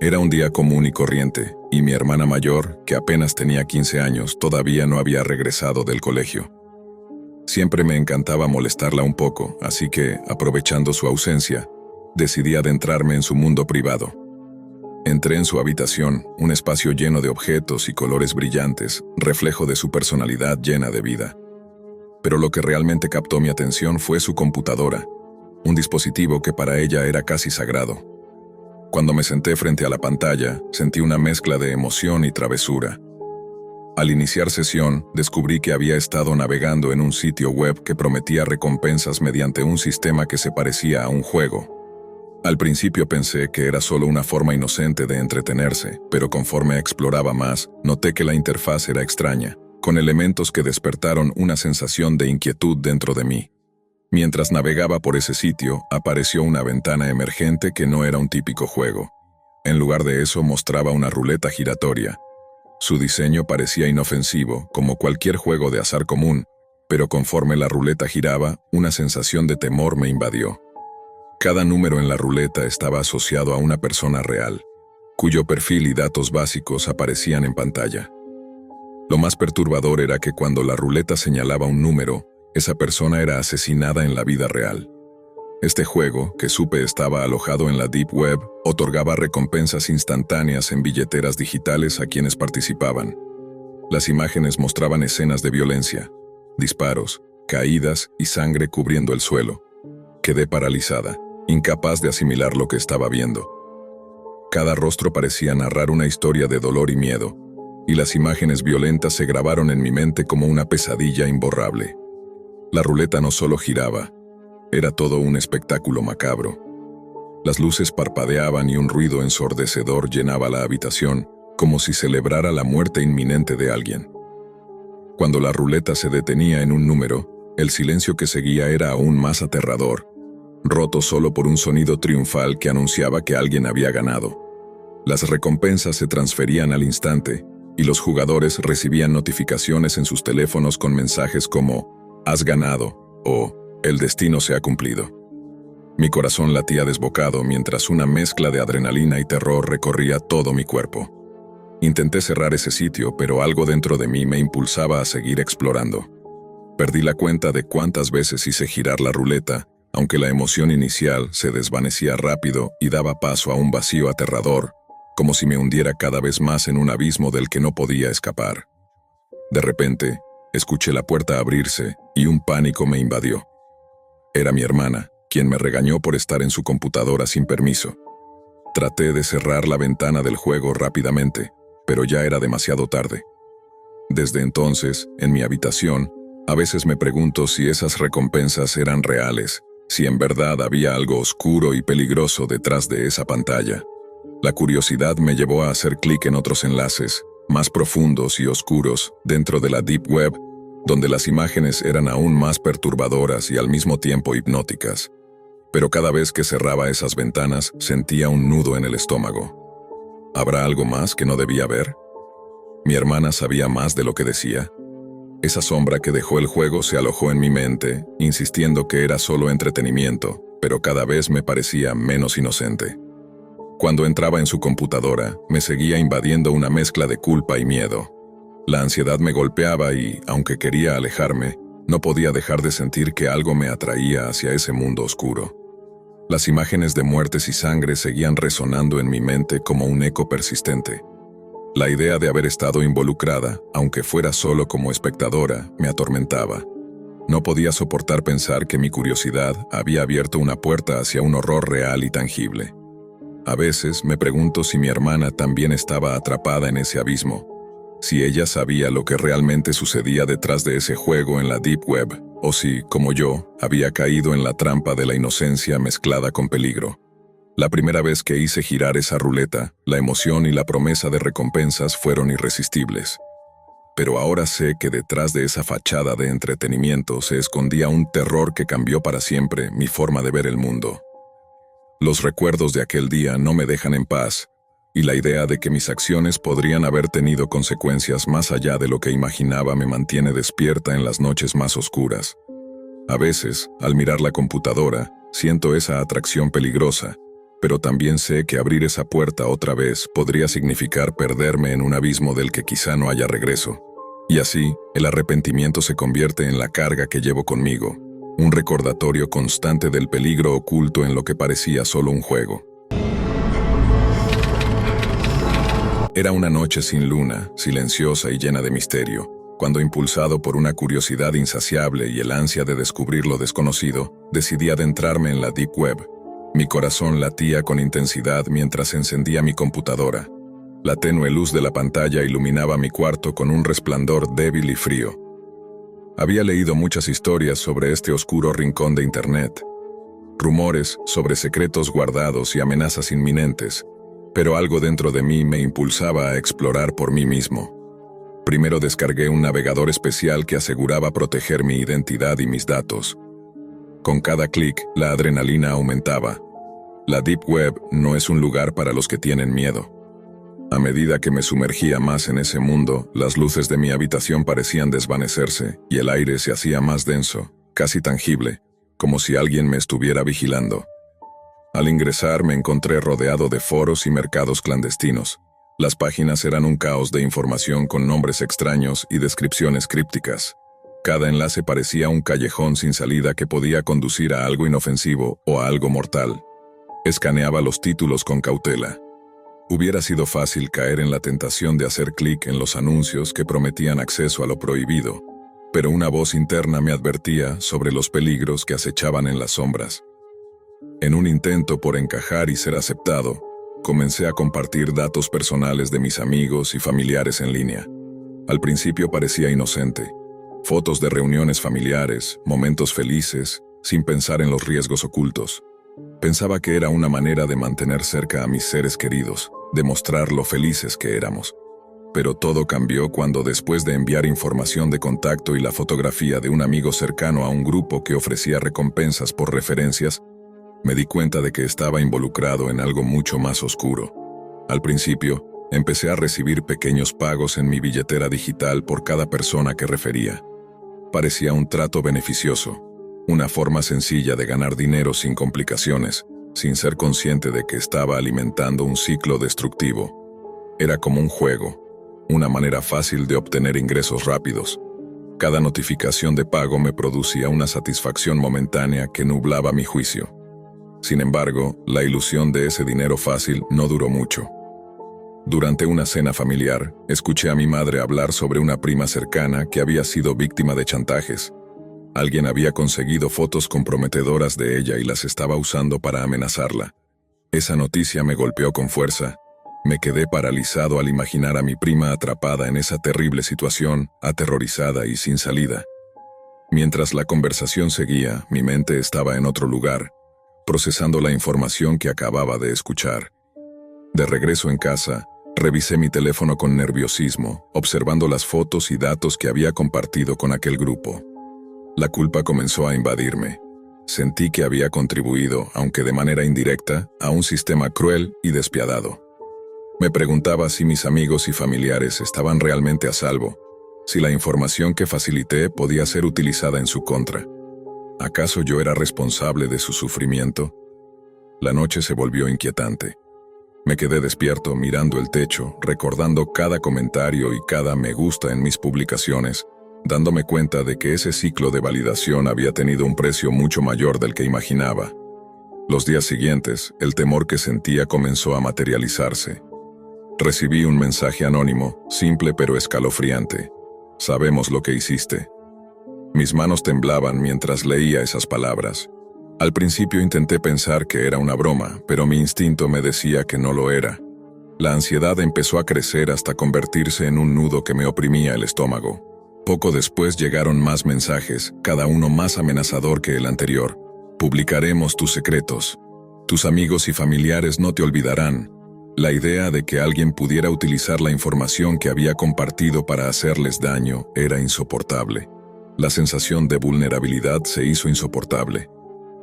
Era un día común y corriente, y mi hermana mayor, que apenas tenía 15 años, todavía no había regresado del colegio. Siempre me encantaba molestarla un poco, así que, aprovechando su ausencia, decidí adentrarme en su mundo privado. Entré en su habitación, un espacio lleno de objetos y colores brillantes, reflejo de su personalidad llena de vida. Pero lo que realmente captó mi atención fue su computadora, un dispositivo que para ella era casi sagrado. Cuando me senté frente a la pantalla, sentí una mezcla de emoción y travesura. Al iniciar sesión, descubrí que había estado navegando en un sitio web que prometía recompensas mediante un sistema que se parecía a un juego. Al principio pensé que era solo una forma inocente de entretenerse, pero conforme exploraba más, noté que la interfaz era extraña, con elementos que despertaron una sensación de inquietud dentro de mí. Mientras navegaba por ese sitio, apareció una ventana emergente que no era un típico juego. En lugar de eso, mostraba una ruleta giratoria. Su diseño parecía inofensivo, como cualquier juego de azar común, pero conforme la ruleta giraba, una sensación de temor me invadió. Cada número en la ruleta estaba asociado a una persona real, cuyo perfil y datos básicos aparecían en pantalla. Lo más perturbador era que cuando la ruleta señalaba un número, esa persona era asesinada en la vida real. Este juego, que supe estaba alojado en la Deep Web, otorgaba recompensas instantáneas en billeteras digitales a quienes participaban. Las imágenes mostraban escenas de violencia, disparos, caídas y sangre cubriendo el suelo. Quedé paralizada, incapaz de asimilar lo que estaba viendo. Cada rostro parecía narrar una historia de dolor y miedo, y las imágenes violentas se grabaron en mi mente como una pesadilla imborrable. La ruleta no solo giraba, era todo un espectáculo macabro. Las luces parpadeaban y un ruido ensordecedor llenaba la habitación, como si celebrara la muerte inminente de alguien. Cuando la ruleta se detenía en un número, el silencio que seguía era aún más aterrador, roto solo por un sonido triunfal que anunciaba que alguien había ganado. Las recompensas se transferían al instante, y los jugadores recibían notificaciones en sus teléfonos con mensajes como «Has ganado» o «El destino se ha cumplido». Mi corazón latía desbocado mientras una mezcla de adrenalina y terror recorría todo mi cuerpo. Intenté cerrar ese sitio, pero algo dentro de mí me impulsaba a seguir explorando. Perdí la cuenta de cuántas veces hice girar la ruleta, aunque la emoción inicial se desvanecía rápido y daba paso a un vacío aterrador, como si me hundiera cada vez más en un abismo del que no podía escapar. De repente, escuché la puerta abrirse y un pánico me invadió. Era mi hermana, quien me regañó por estar en su computadora sin permiso. Traté de cerrar la ventana del juego rápidamente, pero ya era demasiado tarde. Desde entonces, en mi habitación, a veces me pregunto si esas recompensas eran reales, si en verdad había algo oscuro y peligroso detrás de esa pantalla. La curiosidad me llevó a hacer clic en otros enlaces, más profundos y oscuros, dentro de la Deep Web, donde las imágenes eran aún más perturbadoras y al mismo tiempo hipnóticas. Pero cada vez que cerraba esas ventanas, sentía un nudo en el estómago. ¿Habrá algo más que no debía ver? ¿Mi hermana sabía más de lo que decía? Esa sombra que dejó el juego se alojó en mi mente, insistiendo que era solo entretenimiento, pero cada vez me parecía menos inocente. Cuando entraba en su computadora, me seguía invadiendo una mezcla de culpa y miedo. La ansiedad me golpeaba y, aunque quería alejarme, no podía dejar de sentir que algo me atraía hacia ese mundo oscuro. Las imágenes de muertes y sangre seguían resonando en mi mente como un eco persistente. La idea de haber estado involucrada, aunque fuera solo como espectadora, me atormentaba. No podía soportar pensar que mi curiosidad había abierto una puerta hacia un horror real y tangible. A veces me pregunto si mi hermana también estaba atrapada en ese abismo, si ella sabía lo que realmente sucedía detrás de ese juego en la Deep Web, o si, como yo, había caído en la trampa de la inocencia mezclada con peligro. La primera vez que hice girar esa ruleta, la emoción y la promesa de recompensas fueron irresistibles. Pero ahora sé que detrás de esa fachada de entretenimiento se escondía un terror que cambió para siempre mi forma de ver el mundo. Los recuerdos de aquel día no me dejan en paz, y la idea de que mis acciones podrían haber tenido consecuencias más allá de lo que imaginaba me mantiene despierta en las noches más oscuras. A veces, al mirar la computadora, siento esa atracción peligrosa, pero también sé que abrir esa puerta otra vez podría significar perderme en un abismo del que quizá no haya regreso. Y así, el arrepentimiento se convierte en la carga que llevo conmigo, un recordatorio constante del peligro oculto en lo que parecía solo un juego. Era una noche sin luna, silenciosa y llena de misterio, cuando, impulsado por una curiosidad insaciable y el ansia de descubrir lo desconocido, decidí adentrarme en la Deep Web. Mi corazón latía con intensidad mientras encendía mi computadora. La tenue luz de la pantalla iluminaba mi cuarto con un resplandor débil y frío. Había leído muchas historias sobre este oscuro rincón de Internet, rumores sobre secretos guardados y amenazas inminentes, pero algo dentro de mí me impulsaba a explorar por mí mismo. Primero descargué un navegador especial que aseguraba proteger mi identidad y mis datos. Con cada clic, la adrenalina aumentaba. La Deep Web no es un lugar para los que tienen miedo. A medida que me sumergía más en ese mundo, las luces de mi habitación parecían desvanecerse y el aire se hacía más denso, casi tangible, como si alguien me estuviera vigilando. Al ingresar me encontré rodeado de foros y mercados clandestinos. Las páginas eran un caos de información con nombres extraños y descripciones crípticas. Cada enlace parecía un callejón sin salida que podía conducir a algo inofensivo o a algo mortal. Escaneaba los títulos con cautela. Hubiera sido fácil caer en la tentación de hacer clic en los anuncios que prometían acceso a lo prohibido, pero una voz interna me advertía sobre los peligros que acechaban en las sombras. En un intento por encajar y ser aceptado, comencé a compartir datos personales de mis amigos y familiares en línea. Al principio parecía inocente. Fotos de reuniones familiares, momentos felices, sin pensar en los riesgos ocultos. Pensaba que era una manera de mantener cerca a mis seres queridos, de mostrar lo felices que éramos. Pero todo cambió cuando, después de enviar información de contacto y la fotografía de un amigo cercano a un grupo que ofrecía recompensas por referencias, me di cuenta de que estaba involucrado en algo mucho más oscuro. Al principio, empecé a recibir pequeños pagos en mi billetera digital por cada persona que refería. Parecía un trato beneficioso, una forma sencilla de ganar dinero sin complicaciones, sin ser consciente de que estaba alimentando un ciclo destructivo. Era como un juego, una manera fácil de obtener ingresos rápidos. Cada notificación de pago me producía una satisfacción momentánea que nublaba mi juicio. Sin embargo, la ilusión de ese dinero fácil no duró mucho. Durante una cena familiar, escuché a mi madre hablar sobre una prima cercana que había sido víctima de chantajes. Alguien había conseguido fotos comprometedoras de ella y las estaba usando para amenazarla. Esa noticia me golpeó con fuerza. Me quedé paralizado al imaginar a mi prima atrapada en esa terrible situación, aterrorizada y sin salida. Mientras la conversación seguía, mi mente estaba en otro lugar, procesando la información que acababa de escuchar. De regreso en casa, revisé mi teléfono con nerviosismo, observando las fotos y datos que había compartido con aquel grupo. La culpa comenzó a invadirme. Sentí que había contribuido, aunque de manera indirecta, a un sistema cruel y despiadado. Me preguntaba si mis amigos y familiares estaban realmente a salvo, si la información que facilité podía ser utilizada en su contra. ¿Acaso yo era responsable de su sufrimiento? La noche se volvió inquietante. Me quedé despierto mirando el techo, recordando cada comentario y cada me gusta en mis publicaciones, dándome cuenta de que ese ciclo de validación había tenido un precio mucho mayor del que imaginaba. Los días siguientes, el temor que sentía comenzó a materializarse. Recibí un mensaje anónimo, simple pero escalofriante. Sabemos lo que hiciste. Mis manos temblaban mientras leía esas palabras. Al principio intenté pensar que era una broma, pero mi instinto me decía que no lo era. La ansiedad empezó a crecer hasta convertirse en un nudo que me oprimía el estómago. Poco después llegaron más mensajes, cada uno más amenazador que el anterior. Publicaremos tus secretos. Tus amigos y familiares no te olvidarán. La idea de que alguien pudiera utilizar la información que había compartido para hacerles daño era insoportable. La sensación de vulnerabilidad se hizo insoportable.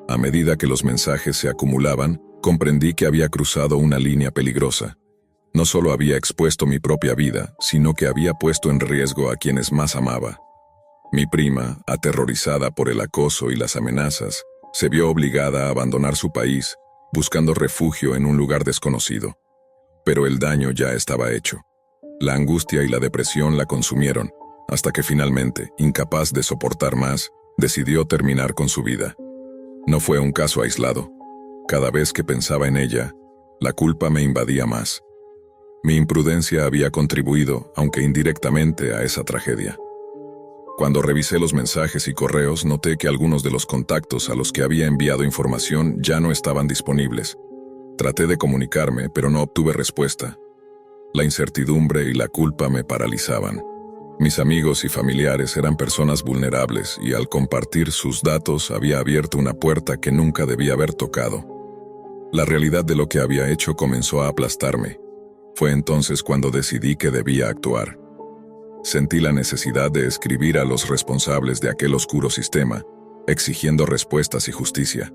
A medida que los mensajes se acumulaban, comprendí que había cruzado una línea peligrosa. No solo había expuesto mi propia vida, sino que había puesto en riesgo a quienes más amaba. Mi prima, aterrorizada por el acoso y las amenazas, se vio obligada a abandonar su país, buscando refugio en un lugar desconocido. Pero el daño ya estaba hecho. La angustia y la depresión la consumieron, hasta que finalmente, incapaz de soportar más, decidió terminar con su vida. No fue un caso aislado. Cada vez que pensaba en ella, la culpa me invadía más. Mi imprudencia había contribuido, aunque indirectamente, a esa tragedia. Cuando revisé los mensajes y correos, noté que algunos de los contactos a los que había enviado información ya no estaban disponibles. Traté de comunicarme, pero no obtuve respuesta. La incertidumbre y la culpa me paralizaban. Mis amigos y familiares eran personas vulnerables y al compartir sus datos había abierto una puerta que nunca debía haber tocado. La realidad de lo que había hecho comenzó a aplastarme. Fue entonces cuando decidí que debía actuar. Sentí la necesidad de escribir a los responsables de aquel oscuro sistema, exigiendo respuestas y justicia.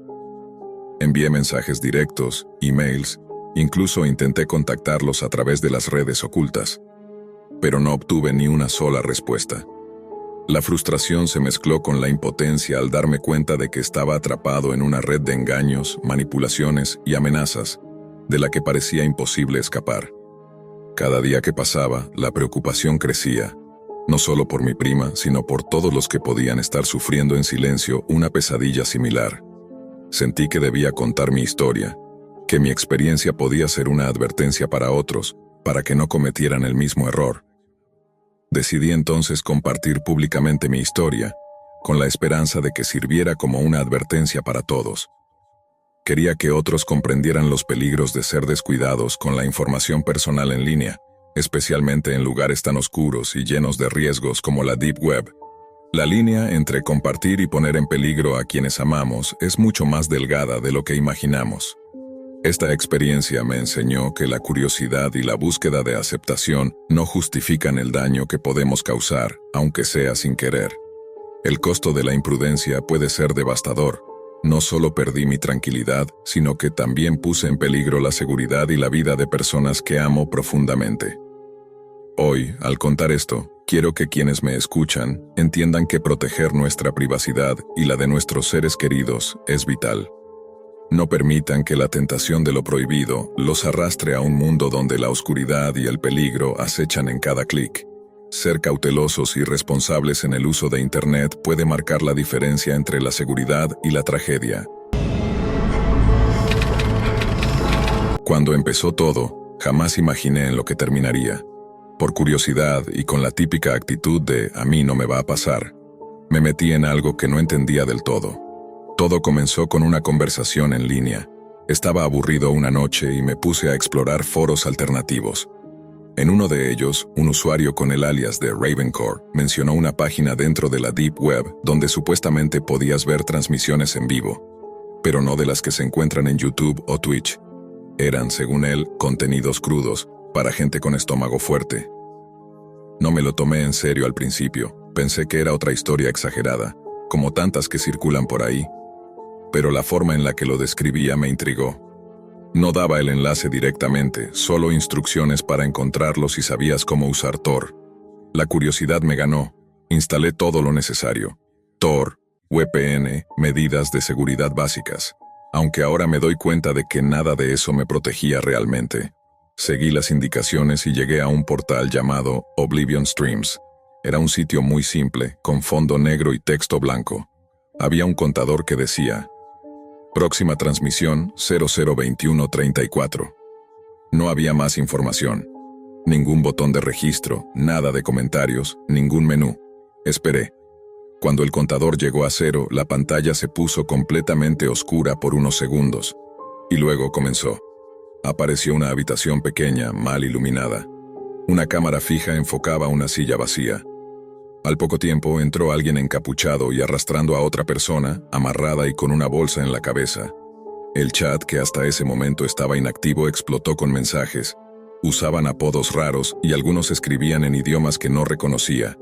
Envié mensajes directos, emails, incluso intenté contactarlos a través de las redes ocultas, pero no obtuve ni una sola respuesta. La frustración se mezcló con la impotencia al darme cuenta de que estaba atrapado en una red de engaños, manipulaciones y amenazas, de la que parecía imposible escapar. Cada día que pasaba, la preocupación crecía, no solo por mi prima, sino por todos los que podían estar sufriendo en silencio una pesadilla similar. Sentí que debía contar mi historia, que mi experiencia podía ser una advertencia para otros, para que no cometieran el mismo error. Decidí entonces compartir públicamente mi historia, con la esperanza de que sirviera como una advertencia para todos. Quería que otros comprendieran los peligros de ser descuidados con la información personal en línea, especialmente en lugares tan oscuros y llenos de riesgos como la Deep Web. La línea entre compartir y poner en peligro a quienes amamos es mucho más delgada de lo que imaginamos. Esta experiencia me enseñó que la curiosidad y la búsqueda de aceptación no justifican el daño que podemos causar, aunque sea sin querer. El costo de la imprudencia puede ser devastador. No solo perdí mi tranquilidad, sino que también puse en peligro la seguridad y la vida de personas que amo profundamente. Hoy, al contar esto, quiero que quienes me escuchan entiendan que proteger nuestra privacidad y la de nuestros seres queridos es vital. No permitan que la tentación de lo prohibido los arrastre a un mundo donde la oscuridad y el peligro acechan en cada clic. Ser cautelosos y responsables en el uso de Internet puede marcar la diferencia entre la seguridad y la tragedia. Cuando empezó todo, jamás imaginé en lo que terminaría. Por curiosidad y con la típica actitud de «a mí no me va a pasar», me metí en algo que no entendía del todo. Todo comenzó con una conversación en línea. Estaba aburrido una noche y me puse a explorar foros alternativos. En uno de ellos, un usuario con el alias de Ravencore mencionó una página dentro de la Deep Web donde supuestamente podías ver transmisiones en vivo, pero no de las que se encuentran en YouTube o Twitch. Eran, según él, contenidos crudos, para gente con estómago fuerte. No me lo tomé en serio al principio, pensé que era otra historia exagerada, como tantas que circulan por ahí. Pero la forma en la que lo describía me intrigó. No daba el enlace directamente, solo instrucciones para encontrarlo si sabías cómo usar Tor. La curiosidad me ganó. Instalé todo lo necesario. Tor, VPN, medidas de seguridad básicas. Aunque ahora me doy cuenta de que nada de eso me protegía realmente. Seguí las indicaciones y llegué a un portal llamado Oblivion Streams. Era un sitio muy simple, con fondo negro y texto blanco. Había un contador que decía: próxima transmisión 002134. No había más información. Ningún botón de registro, nada de comentarios, ningún menú. Esperé. Cuando el contador llegó a 0, la pantalla se puso completamente oscura por unos segundos. Y luego comenzó. Apareció una habitación pequeña, mal iluminada. Una cámara fija enfocaba una silla vacía. Al poco tiempo entró alguien encapuchado y arrastrando a otra persona, amarrada y con una bolsa en la cabeza. El chat, que hasta ese momento estaba inactivo, explotó con mensajes. Usaban apodos raros y algunos escribían en idiomas que no reconocía.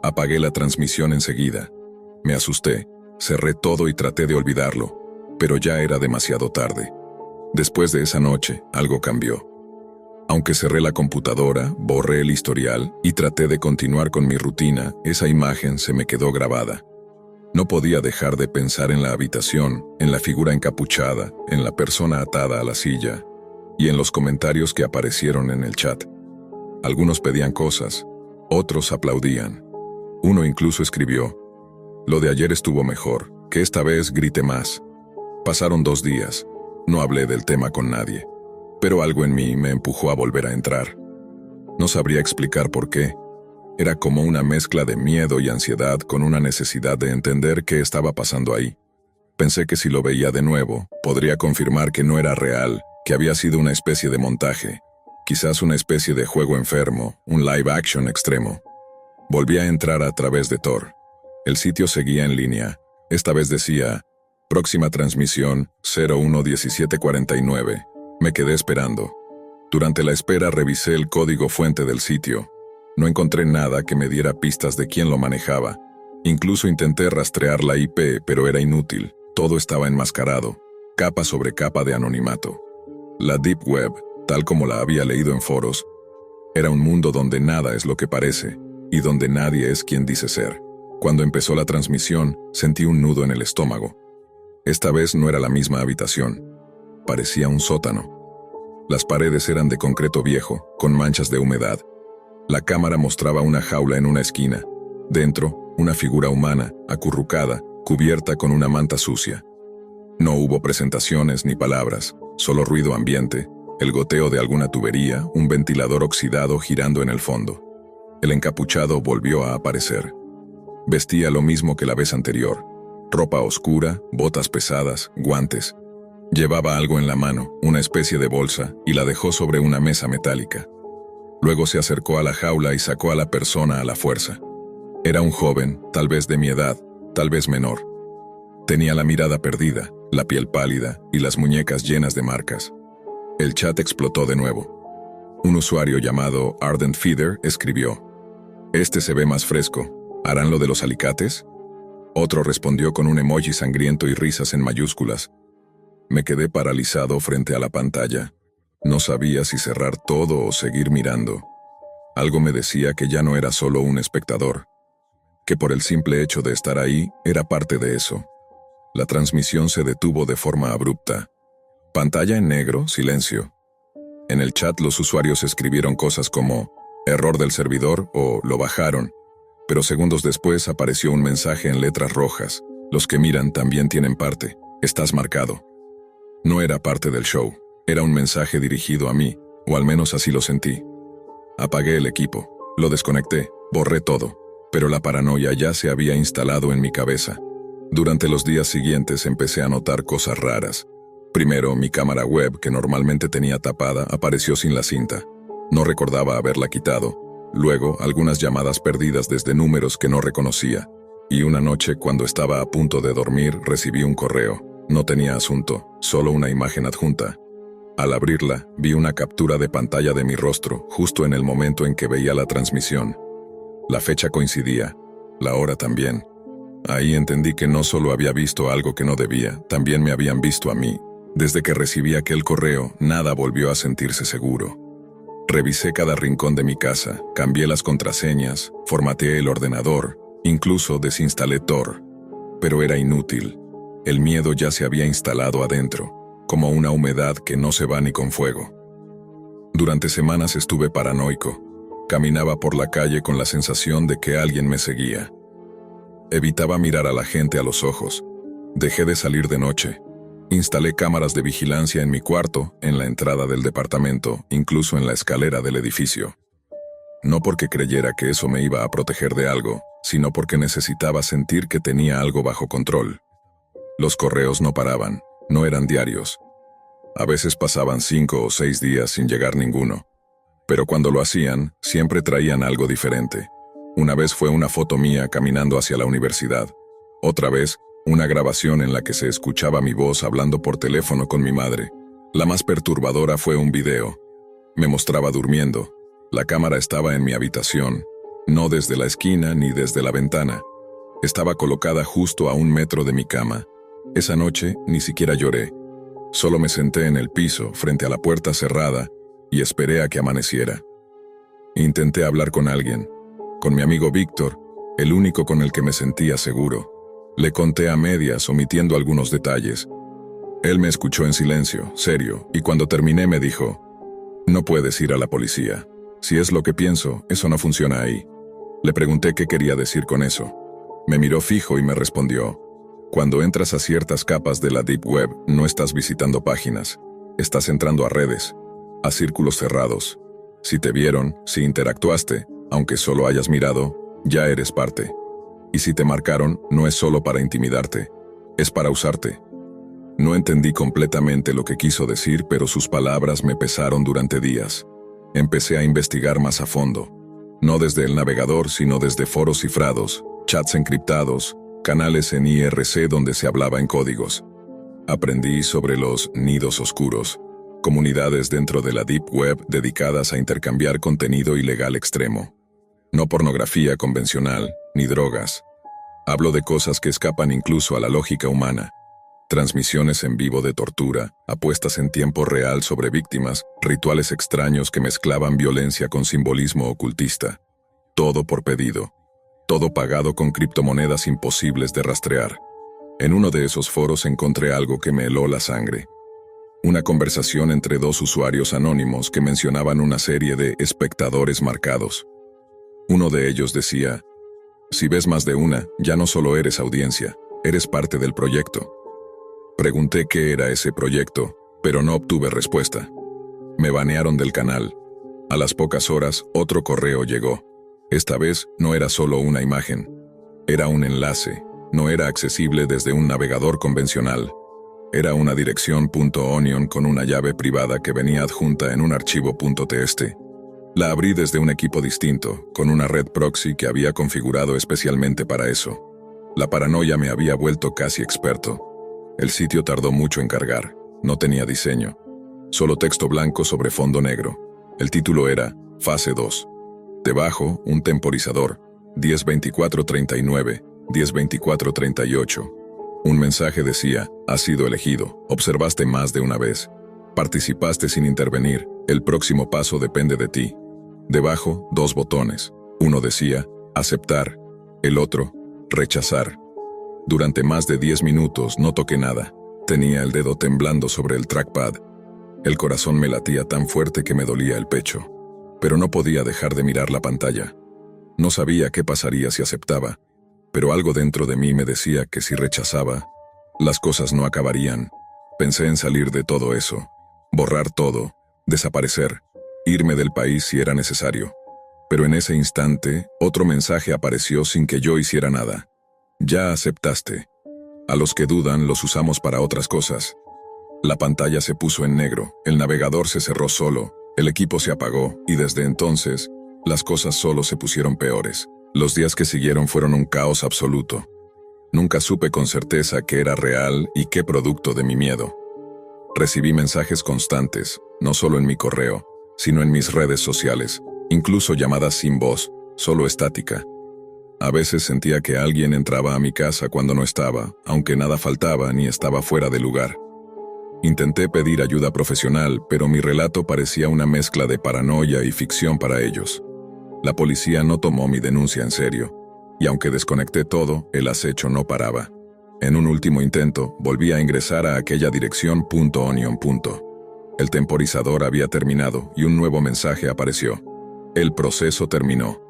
Apagué la transmisión enseguida. Me asusté, cerré todo y traté de olvidarlo, pero ya era demasiado tarde. Después de esa noche, algo cambió. Aunque cerré la computadora, borré el historial y traté de continuar con mi rutina, esa imagen se me quedó grabada. No podía dejar de pensar en la habitación, en la figura encapuchada, en la persona atada a la silla, y en los comentarios que aparecieron en el chat. Algunos pedían cosas, otros aplaudían. Uno incluso escribió: "Lo de ayer estuvo mejor, que esta vez grite más". Pasaron 2 días. No hablé del tema con nadie, pero algo en mí me empujó a volver a entrar. No sabría explicar por qué. Era como una mezcla de miedo y ansiedad con una necesidad de entender qué estaba pasando ahí. Pensé que si lo veía de nuevo, podría confirmar que no era real, que había sido una especie de montaje, quizás una especie de juego enfermo, un live action extremo. Volví a entrar a través de Tor. El sitio seguía en línea. Esta vez decía: próxima transmisión 01-1749. Me quedé esperando. Durante la espera revisé el código fuente del sitio. No encontré nada que me diera pistas de quién lo manejaba. Incluso intenté rastrear la IP, pero era inútil. Todo estaba enmascarado, capa sobre capa de anonimato. La Deep Web, tal como la había leído en foros, era un mundo donde nada es lo que parece, y donde nadie es quien dice ser. Cuando empezó la transmisión, sentí un nudo en el estómago. Esta vez no era la misma habitación. Parecía un sótano. Las paredes eran de concreto viejo, con manchas de humedad. La cámara mostraba una jaula en una esquina. Dentro, una figura humana, acurrucada, cubierta con una manta sucia. No hubo presentaciones ni palabras, solo ruido ambiente, el goteo de alguna tubería, un ventilador oxidado girando en el fondo. El encapuchado volvió a aparecer. Vestía lo mismo que la vez anterior. Ropa oscura, botas pesadas, guantes. Llevaba algo en la mano, una especie de bolsa, y la dejó sobre una mesa metálica. Luego se acercó a la jaula y sacó a la persona a la fuerza. Era un joven, tal vez de mi edad, tal vez menor. Tenía la mirada perdida, la piel pálida y las muñecas llenas de marcas. El chat explotó de nuevo. Un usuario llamado Ardent Feeder escribió: "Este se ve más fresco. ¿Harán lo de los alicates?". Otro respondió con un emoji sangriento y risas en mayúsculas. Me quedé paralizado frente a la pantalla. No sabía si cerrar todo o seguir mirando. Algo me decía que ya no era solo un espectador, que por el simple hecho de estar ahí, era parte de eso. La transmisión se detuvo de forma abrupta. Pantalla en negro, silencio. En el chat los usuarios escribieron cosas como "error del servidor" o "lo bajaron", pero segundos después apareció un mensaje en letras rojas: "Los que miran también tienen parte. Estás marcado". No era parte del show. Era un mensaje dirigido a mí, o al menos así lo sentí. Apagué el equipo, lo desconecté, borré todo, pero la paranoia ya se había instalado en mi cabeza. Durante los días siguientes empecé a notar cosas raras. Primero, mi cámara web, que normalmente tenía tapada, apareció sin la cinta. No recordaba haberla quitado. Luego, algunas llamadas perdidas desde números que no reconocía. Y una noche, cuando estaba a punto de dormir, recibí un correo. No tenía asunto, solo una imagen adjunta. Al abrirla, vi una captura de pantalla de mi rostro, justo en el momento en que veía la transmisión. La fecha coincidía, la hora también. Ahí entendí que no solo había visto algo que no debía, también me habían visto a mí. Desde que recibí aquel correo, nada volvió a sentirse seguro. Revisé cada rincón de mi casa, cambié las contraseñas, formateé el ordenador, incluso desinstalé Tor. Pero era inútil. El miedo ya se había instalado adentro, como una humedad que no se va ni con fuego. Durante semanas estuve paranoico. Caminaba por la calle con la sensación de que alguien me seguía. Evitaba mirar a la gente a los ojos. Dejé de salir de noche. Instalé cámaras de vigilancia en mi cuarto, en la entrada del departamento, incluso en la escalera del edificio. No porque creyera que eso me iba a proteger de algo, sino porque necesitaba sentir que tenía algo bajo control. Los correos no paraban, no eran diarios. A veces pasaban 5 o 6 días sin llegar ninguno. Pero cuando lo hacían, siempre traían algo diferente. Una vez fue una foto mía caminando hacia la universidad. Otra vez, una grabación en la que se escuchaba mi voz hablando por teléfono con mi madre. La más perturbadora fue un video. Me mostraba durmiendo. La cámara estaba en mi habitación, no desde la esquina ni desde la ventana. Estaba colocada justo a 1 metro de mi cama. Esa noche ni siquiera lloré. Solo me senté en el piso, frente a la puerta cerrada, y esperé a que amaneciera. Intenté hablar con alguien, con mi amigo Víctor, el único con el que me sentía seguro. Le conté a medias, omitiendo algunos detalles. Él me escuchó en silencio, serio, y cuando terminé me dijo: «No puedes ir a la policía. Si es lo que pienso, eso no funciona ahí». Le pregunté qué quería decir con eso. Me miró fijo y me respondió: «Cuando entras a ciertas capas de la Deep Web, no estás visitando páginas. Estás entrando a redes, a círculos cerrados. Si te vieron, si interactuaste, aunque solo hayas mirado, ya eres parte. Y si te marcaron, no es solo para intimidarte, es para usarte». No entendí completamente lo que quiso decir, pero sus palabras me pesaron durante días. Empecé a investigar más a fondo. No desde el navegador, sino desde foros cifrados, chats encriptados, canales en IRC donde se hablaba en códigos. Aprendí sobre los nidos oscuros, comunidades dentro de la Deep Web dedicadas a intercambiar contenido ilegal extremo. No pornografía convencional, ni drogas. Hablo de cosas que escapan incluso a la lógica humana. Transmisiones en vivo de tortura, apuestas en tiempo real sobre víctimas, rituales extraños que mezclaban violencia con simbolismo ocultista. Todo por pedido. Todo pagado con criptomonedas imposibles de rastrear. En uno de esos foros encontré algo que me heló la sangre. Una conversación entre dos usuarios anónimos que mencionaban una serie de espectadores marcados. Uno de ellos decía: «Si ves más de una, ya no solo eres audiencia, eres parte del proyecto». Pregunté qué era ese proyecto, pero no obtuve respuesta. Me banearon del canal. A las pocas horas, otro correo llegó. Esta vez no era solo una imagen. Era un enlace. No era accesible desde un navegador convencional. Era una dirección .onion con una llave privada que venía adjunta en un archivo .txt. La abrí desde un equipo distinto, con una red proxy que había configurado especialmente para eso. La paranoia me había vuelto casi experto. El sitio tardó mucho en cargar. No tenía diseño. Solo texto blanco sobre fondo negro. El título era Fase 2. Debajo, un temporizador. 10-24-39, 10-24-38. Un mensaje decía: «Has sido elegido. Observaste más de una vez. Participaste sin intervenir. El próximo paso depende de ti». Debajo, dos botones. Uno decía: «Aceptar». El otro: «Rechazar». Durante más de 10 minutos no toqué nada. Tenía el dedo temblando sobre el trackpad. El corazón me latía tan fuerte que me dolía el pecho. Pero no podía dejar de mirar la pantalla. No sabía qué pasaría si aceptaba, pero algo dentro de mí me decía que si rechazaba, las cosas no acabarían. Pensé en salir de todo eso, borrar todo, desaparecer, irme del país si era necesario. Pero en ese instante, otro mensaje apareció sin que yo hiciera nada. «Ya aceptaste. A los que dudan los usamos para otras cosas». La pantalla se puso en negro, el navegador se cerró solo, el equipo se apagó, y desde entonces, las cosas solo se pusieron peores. Los días que siguieron fueron un caos absoluto. Nunca supe con certeza qué era real y qué producto de mi miedo. Recibí mensajes constantes, no solo en mi correo, sino en mis redes sociales, incluso llamadas sin voz, solo estática. A veces sentía que alguien entraba a mi casa cuando no estaba, aunque nada faltaba ni estaba fuera de lugar. Intenté pedir ayuda profesional, pero mi relato parecía una mezcla de paranoia y ficción para ellos. La policía no tomó mi denuncia en serio, y aunque desconecté todo, el acecho no paraba. En un último intento, volví a ingresar a aquella dirección .onion. El temporizador había terminado y un nuevo mensaje apareció. El proceso terminó.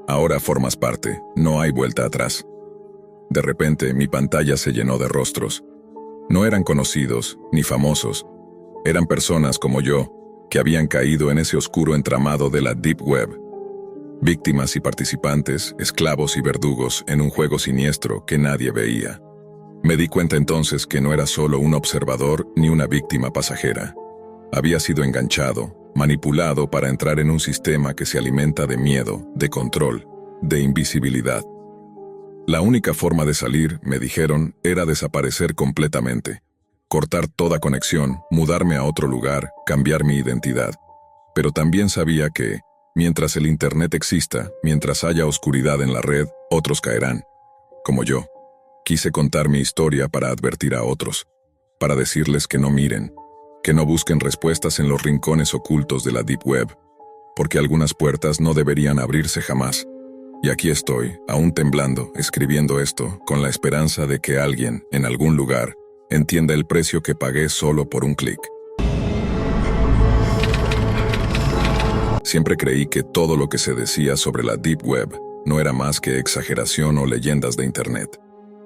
Ahora formas parte, no hay vuelta atrás. De repente, mi pantalla se llenó de rostros. No eran conocidos, ni famosos. Eran personas como yo, que habían caído en ese oscuro entramado de la Deep Web. Víctimas y participantes, esclavos y verdugos en un juego siniestro que nadie veía. Me di cuenta entonces que no era solo un observador ni una víctima pasajera. Había sido enganchado, manipulado para entrar en un sistema que se alimenta de miedo, de control, de invisibilidad. La única forma de salir, me dijeron, era desaparecer completamente. Cortar toda conexión, mudarme a otro lugar, cambiar mi identidad. Pero también sabía que, mientras el Internet exista, mientras haya oscuridad en la red, otros caerán. Como yo. Quise contar mi historia para advertir a otros, para decirles que no miren, que no busquen respuestas en los rincones ocultos de la Deep Web, porque algunas puertas no deberían abrirse jamás. Y aquí estoy, aún temblando, escribiendo esto, con la esperanza de que alguien, en algún lugar, entienda el precio que pagué solo por un clic. Siempre creí que todo lo que se decía sobre la Deep Web no era más que exageración o leyendas de Internet.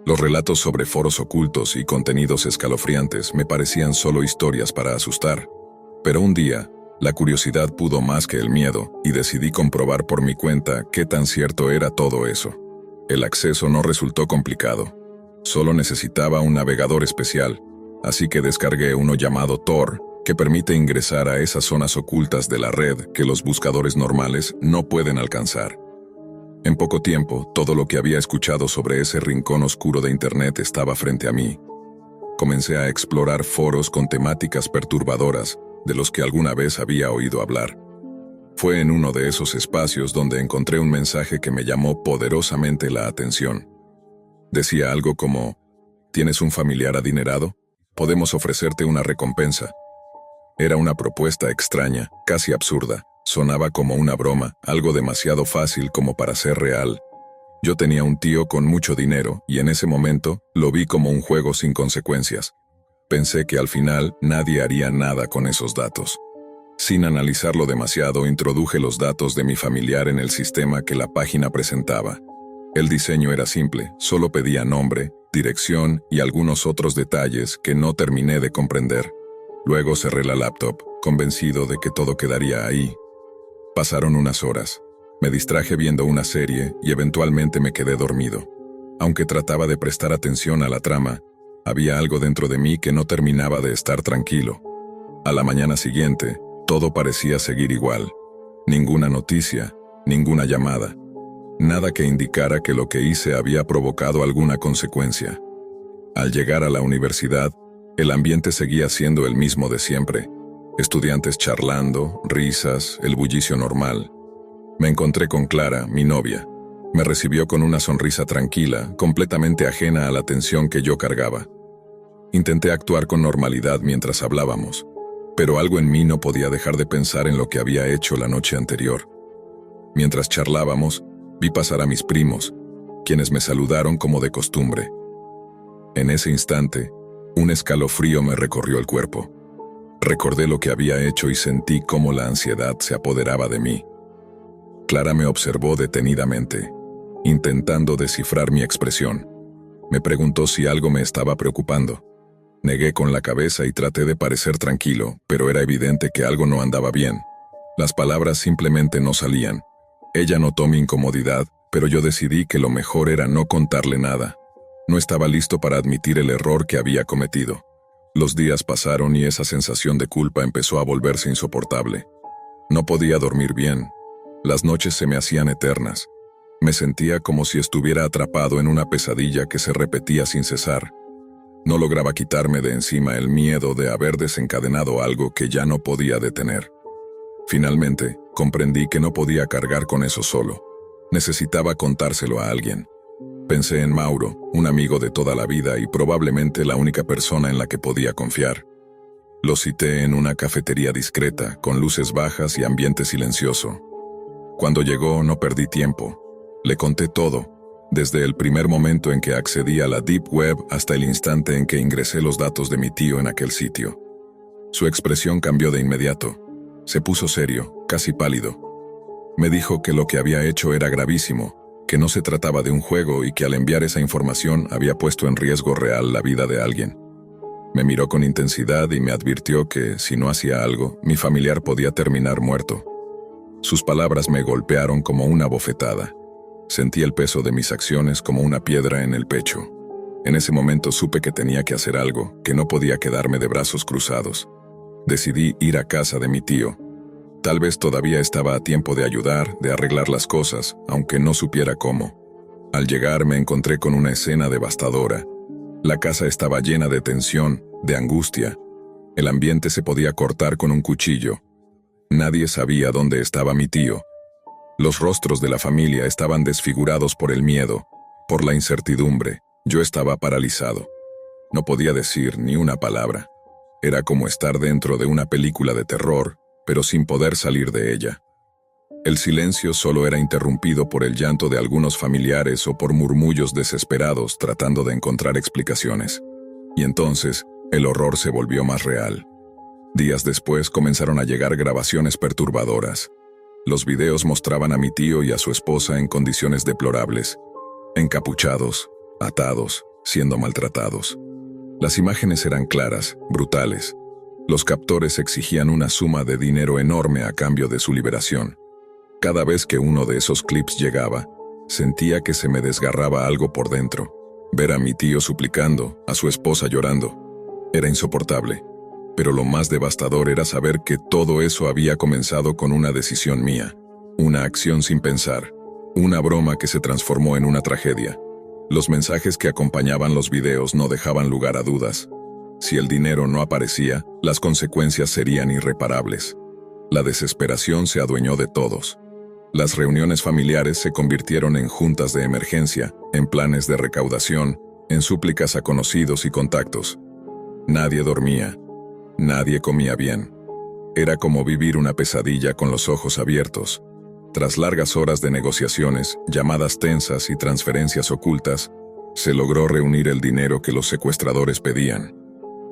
Los relatos sobre foros ocultos y contenidos escalofriantes me parecían solo historias para asustar. Pero un día, la curiosidad pudo más que el miedo y decidí comprobar por mi cuenta qué tan cierto era todo eso. El acceso no resultó complicado. Solo necesitaba un navegador especial, así que descargué uno llamado Tor, que permite ingresar a esas zonas ocultas de la red que los buscadores normales no pueden alcanzar. En poco tiempo, todo lo que había escuchado sobre ese rincón oscuro de Internet estaba frente a mí. Comencé a explorar foros con temáticas perturbadoras de los que alguna vez había oído hablar. Fue en uno de esos espacios donde encontré un mensaje que me llamó poderosamente la atención. Decía algo como: ¿tienes un familiar adinerado? Podemos ofrecerte una recompensa. Era una propuesta extraña, casi absurda. Sonaba como una broma, algo demasiado fácil como para ser real. Yo tenía un tío con mucho dinero y en ese momento lo vi como un juego sin consecuencias. Pensé que al final nadie haría nada con esos datos. Sin analizarlo demasiado, introduje los datos de mi familiar en el sistema que la página presentaba. El diseño era simple, solo pedía nombre, dirección y algunos otros detalles que no terminé de comprender. Luego cerré la laptop, convencido de que todo quedaría ahí. Pasaron unas horas. Me distraje viendo una serie y eventualmente me quedé dormido. Aunque trataba de prestar atención a la trama, había algo dentro de mí que no terminaba de estar tranquilo. A la mañana siguiente, todo parecía seguir igual. Ninguna noticia, ninguna llamada. Nada que indicara que lo que hice había provocado alguna consecuencia. Al llegar a la universidad, el ambiente seguía siendo el mismo de siempre. Estudiantes charlando, risas, el bullicio normal. Me encontré con Clara, mi novia. Me recibió con una sonrisa tranquila, completamente ajena a la tensión que yo cargaba. Intenté actuar con normalidad mientras hablábamos, pero algo en mí no podía dejar de pensar en lo que había hecho la noche anterior. Mientras charlábamos, vi pasar a mis primos, quienes me saludaron como de costumbre. En ese instante, un escalofrío me recorrió el cuerpo. Recordé lo que había hecho y sentí cómo la ansiedad se apoderaba de mí. Clara me observó detenidamente, intentando descifrar mi expresión. Me preguntó si algo me estaba preocupando. Negué con la cabeza y traté de parecer tranquilo, pero era evidente que algo no andaba bien. Las palabras simplemente no salían. Ella notó mi incomodidad, pero yo decidí que lo mejor era no contarle nada. No estaba listo para admitir el error que había cometido. Los días pasaron y esa sensación de culpa empezó a volverse insoportable. No podía dormir bien. Las noches se me hacían eternas. Me sentía como si estuviera atrapado en una pesadilla que se repetía sin cesar. No lograba quitarme de encima el miedo de haber desencadenado algo que ya no podía detener. Finalmente, comprendí que no podía cargar con eso solo. Necesitaba contárselo a alguien. Pensé en Mauro, un amigo de toda la vida y probablemente la única persona en la que podía confiar. Lo cité en una cafetería discreta, con luces bajas y ambiente silencioso. Cuando llegó, no perdí tiempo. Le conté todo, desde el primer momento en que accedí a la Deep Web hasta el instante en que ingresé los datos de mi tío en aquel sitio. Su expresión cambió de inmediato. Se puso serio, casi pálido. Me dijo que lo que había hecho era gravísimo, que no se trataba de un juego y que al enviar esa información había puesto en riesgo real la vida de alguien. Me miró con intensidad y me advirtió que, si no hacía algo, mi familiar podía terminar muerto. Sus palabras me golpearon como una bofetada. Sentí el peso de mis acciones como una piedra en el pecho. En ese momento supe que tenía que hacer algo, que no podía quedarme de brazos cruzados. Decidí ir a casa de mi tío. Tal vez todavía estaba a tiempo de ayudar, de arreglar las cosas, aunque no supiera cómo. Al llegar me encontré con una escena devastadora. La casa estaba llena de tensión, de angustia. El ambiente se podía cortar con un cuchillo. Nadie sabía dónde estaba mi tío. Los rostros de la familia estaban desfigurados por el miedo, por la incertidumbre. Yo estaba paralizado. No podía decir ni una palabra. Era como estar dentro de una película de terror, pero sin poder salir de ella. El silencio solo era interrumpido por el llanto de algunos familiares o por murmullos desesperados tratando de encontrar explicaciones. Y entonces, el horror se volvió más real. Días después comenzaron a llegar grabaciones perturbadoras. Los videos mostraban a mi tío y a su esposa en condiciones deplorables, encapuchados, atados, siendo maltratados. Las imágenes eran claras, brutales. Los captores exigían una suma de dinero enorme a cambio de su liberación. Cada vez que uno de esos clips llegaba, sentía que se me desgarraba algo por dentro. Ver a mi tío suplicando, a su esposa llorando, era insoportable. Pero lo más devastador era saber que todo eso había comenzado con una decisión mía, una acción sin pensar, una broma que se transformó en una tragedia. Los mensajes que acompañaban los videos no dejaban lugar a dudas. Si el dinero no aparecía, las consecuencias serían irreparables. La desesperación se adueñó de todos. Las reuniones familiares se convirtieron en juntas de emergencia, en planes de recaudación, en súplicas a conocidos y contactos. Nadie dormía. Nadie comía bien. Era como vivir una pesadilla con los ojos abiertos. Tras largas horas de negociaciones, llamadas tensas y transferencias ocultas, se logró reunir el dinero que los secuestradores pedían.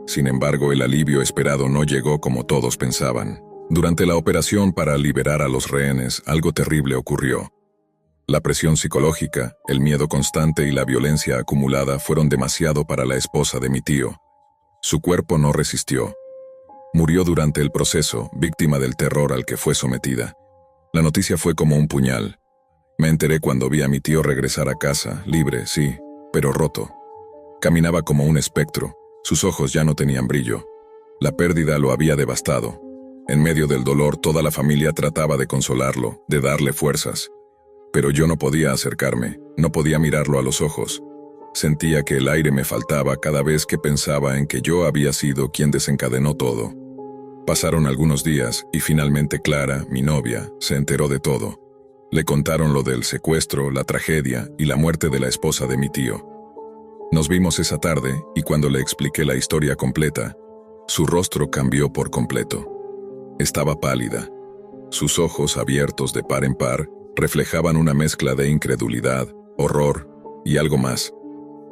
Sin embargo, el alivio esperado no llegó como todos pensaban. Durante la operación para liberar a los rehenes, algo terrible ocurrió. La presión psicológica, el miedo constante y la violencia acumulada fueron demasiado para la esposa de mi tío. Su cuerpo no resistió. Murió durante el proceso, víctima del terror al que fue sometida. La noticia fue como un puñal. Me enteré cuando vi a mi tío regresar a casa, libre, sí, pero roto. Caminaba como un espectro, sus ojos ya no tenían brillo. La pérdida lo había devastado. En medio del dolor, toda la familia trataba de consolarlo, de darle fuerzas. Pero yo no podía acercarme, no podía mirarlo a los ojos. Sentía que el aire me faltaba cada vez que pensaba en que yo había sido quien desencadenó todo. Pasaron algunos días y finalmente Clara, mi novia, se enteró de todo. Le contaron lo del secuestro, la tragedia y la muerte de la esposa de mi tío. Nos vimos esa tarde y cuando le expliqué la historia completa, su rostro cambió por completo. Estaba pálida. Sus ojos, abiertos de par en par, reflejaban una mezcla de incredulidad, horror y algo más,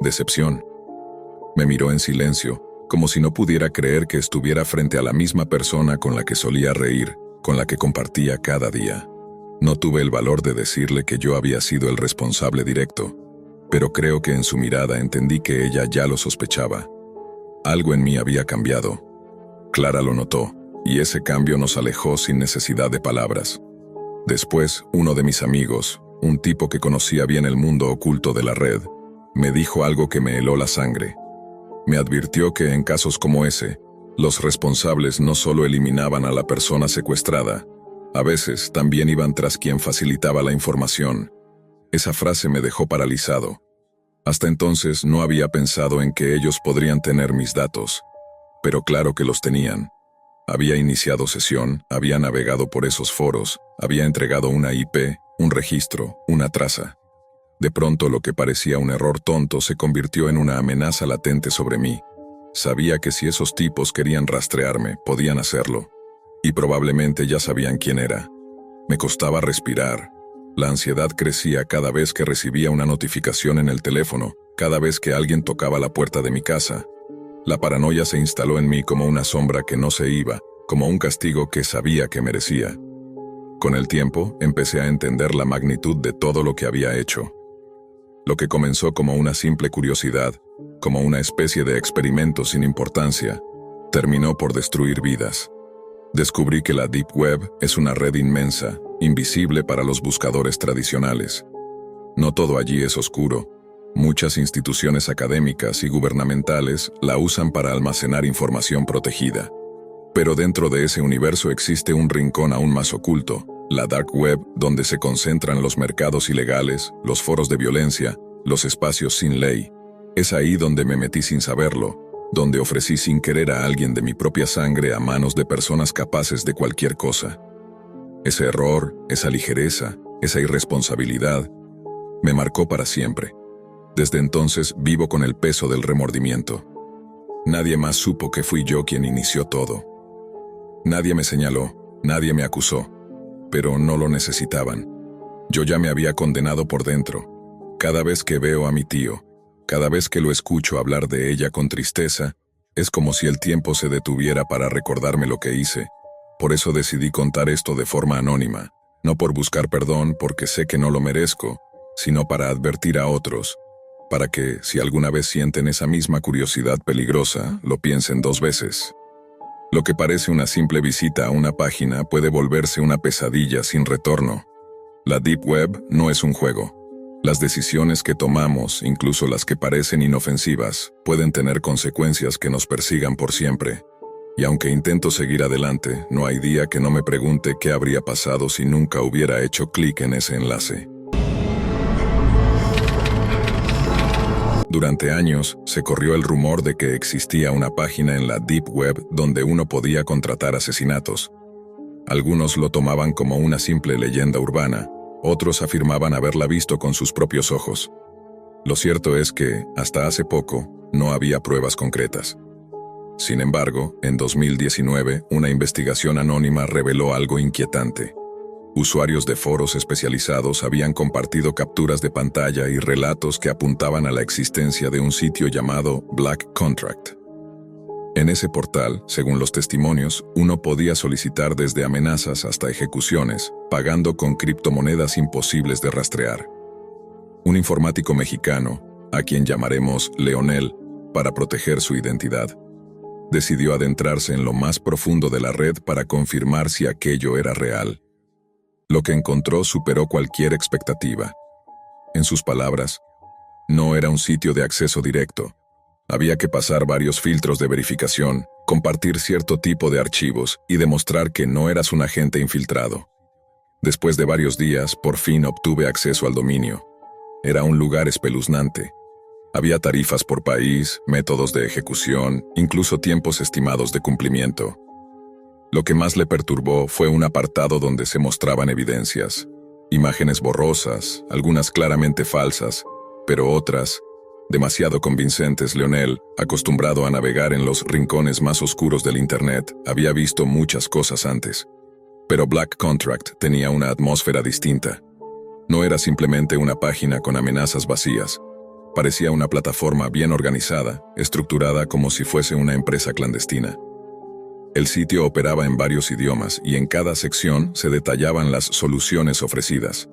decepción. Me miró en silencio, como si no pudiera creer que estuviera frente a la misma persona con la que solía reír, con la que compartía cada día. No tuve el valor de decirle que yo había sido el responsable directo, pero creo que en su mirada entendí que ella ya lo sospechaba. Algo en mí había cambiado. Clara lo notó, y ese cambio nos alejó sin necesidad de palabras. Después, uno de mis amigos, un tipo que conocía bien el mundo oculto de la red, me dijo algo que me heló la sangre. Me advirtió que en casos como ese, los responsables no solo eliminaban a la persona secuestrada, a veces también iban tras quien facilitaba la información. Esa frase me dejó paralizado. Hasta entonces no había pensado en que ellos podrían tener mis datos, pero claro que los tenían. Había iniciado sesión, había navegado por esos foros, había entregado una IP, un registro, una traza. De pronto lo que parecía un error tonto se convirtió en una amenaza latente sobre mí. Sabía que si esos tipos querían rastrearme, podían hacerlo. Y probablemente ya sabían quién era. Me costaba respirar. La ansiedad crecía cada vez que recibía una notificación en el teléfono, cada vez que alguien tocaba la puerta de mi casa. La paranoia se instaló en mí como una sombra que no se iba, como un castigo que sabía que merecía. Con el tiempo, empecé a entender la magnitud de todo lo que había hecho. Lo que comenzó como una simple curiosidad, como una especie de experimento sin importancia, terminó por destruir vidas. Descubrí que la Deep Web es una red inmensa, invisible para los buscadores tradicionales. No todo allí es oscuro. Muchas instituciones académicas y gubernamentales la usan para almacenar información protegida. Pero dentro de ese universo existe un rincón aún más oculto, la Dark Web, donde se concentran los mercados ilegales, los foros de violencia, los espacios sin ley. Es ahí donde me metí sin saberlo, donde ofrecí sin querer a alguien de mi propia sangre a manos de personas capaces de cualquier cosa. Ese error, esa ligereza, esa irresponsabilidad, me marcó para siempre. Desde entonces vivo con el peso del remordimiento. Nadie más supo que fui yo quien inició todo. Nadie me señaló, nadie me acusó. pero no lo necesitaban. Yo ya me había condenado por dentro. Cada vez que veo a mi tío, cada vez que lo escucho hablar de ella con tristeza, es como si el tiempo se detuviera para recordarme lo que hice. Por eso decidí contar esto de forma anónima, no por buscar perdón porque sé que no lo merezco, sino para advertir a otros, para que, si alguna vez sienten esa misma curiosidad peligrosa, lo piensen 2 veces. Lo que parece una simple visita a una página puede volverse una pesadilla sin retorno. La Deep Web no es un juego. Las decisiones que tomamos, incluso las que parecen inofensivas, pueden tener consecuencias que nos persigan por siempre. Y aunque intento seguir adelante, no hay día que no me pregunte qué habría pasado si nunca hubiera hecho clic en ese enlace. Durante años, se corrió el rumor de que existía una página en la Deep Web donde uno podía contratar asesinatos. Algunos lo tomaban como una simple leyenda urbana, otros afirmaban haberla visto con sus propios ojos. Lo cierto es que, hasta hace poco, no había pruebas concretas. Sin embargo, en 2019, una investigación anónima reveló algo inquietante. Usuarios de foros especializados habían compartido capturas de pantalla y relatos que apuntaban a la existencia de un sitio llamado Black Contract. En ese portal, según los testimonios, uno podía solicitar desde amenazas hasta ejecuciones, pagando con criptomonedas imposibles de rastrear. Un informático mexicano, a quien llamaremos Leonel, para proteger su identidad, decidió adentrarse en lo más profundo de la red para confirmar si aquello era real. Lo que encontró superó cualquier expectativa. En sus palabras, no era un sitio de acceso directo. Había que pasar varios filtros de verificación, compartir cierto tipo de archivos y demostrar que no eras un agente infiltrado. Después de varios días, por fin obtuve acceso al dominio. Era un lugar espeluznante. Había tarifas por país, métodos de ejecución, incluso tiempos estimados de cumplimiento. Lo que más le perturbó fue un apartado donde se mostraban evidencias, imágenes borrosas, algunas claramente falsas, pero otras, demasiado convincentes. Leonel, acostumbrado a navegar en los rincones más oscuros del Internet, había visto muchas cosas antes. Pero Black Contract tenía una atmósfera distinta. No era simplemente una página con amenazas vacías. Parecía una plataforma bien organizada, estructurada como si fuese una empresa clandestina. El sitio operaba en varios idiomas y en cada sección se detallaban las soluciones ofrecidas.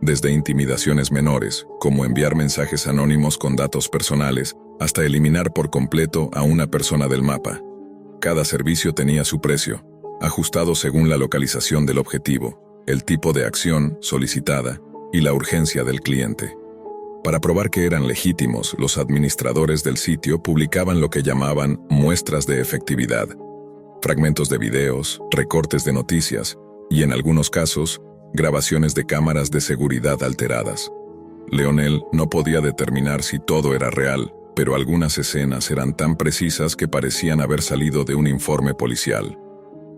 Desde intimidaciones menores, como enviar mensajes anónimos con datos personales, hasta eliminar por completo a una persona del mapa. Cada servicio tenía su precio, ajustado según la localización del objetivo, el tipo de acción solicitada y la urgencia del cliente. Para probar que eran legítimos, los administradores del sitio publicaban lo que llamaban muestras de efectividad, fragmentos de videos, recortes de noticias y, en algunos casos, grabaciones de cámaras de seguridad alteradas. Leonel no podía determinar si todo era real, pero algunas escenas eran tan precisas que parecían haber salido de un informe policial.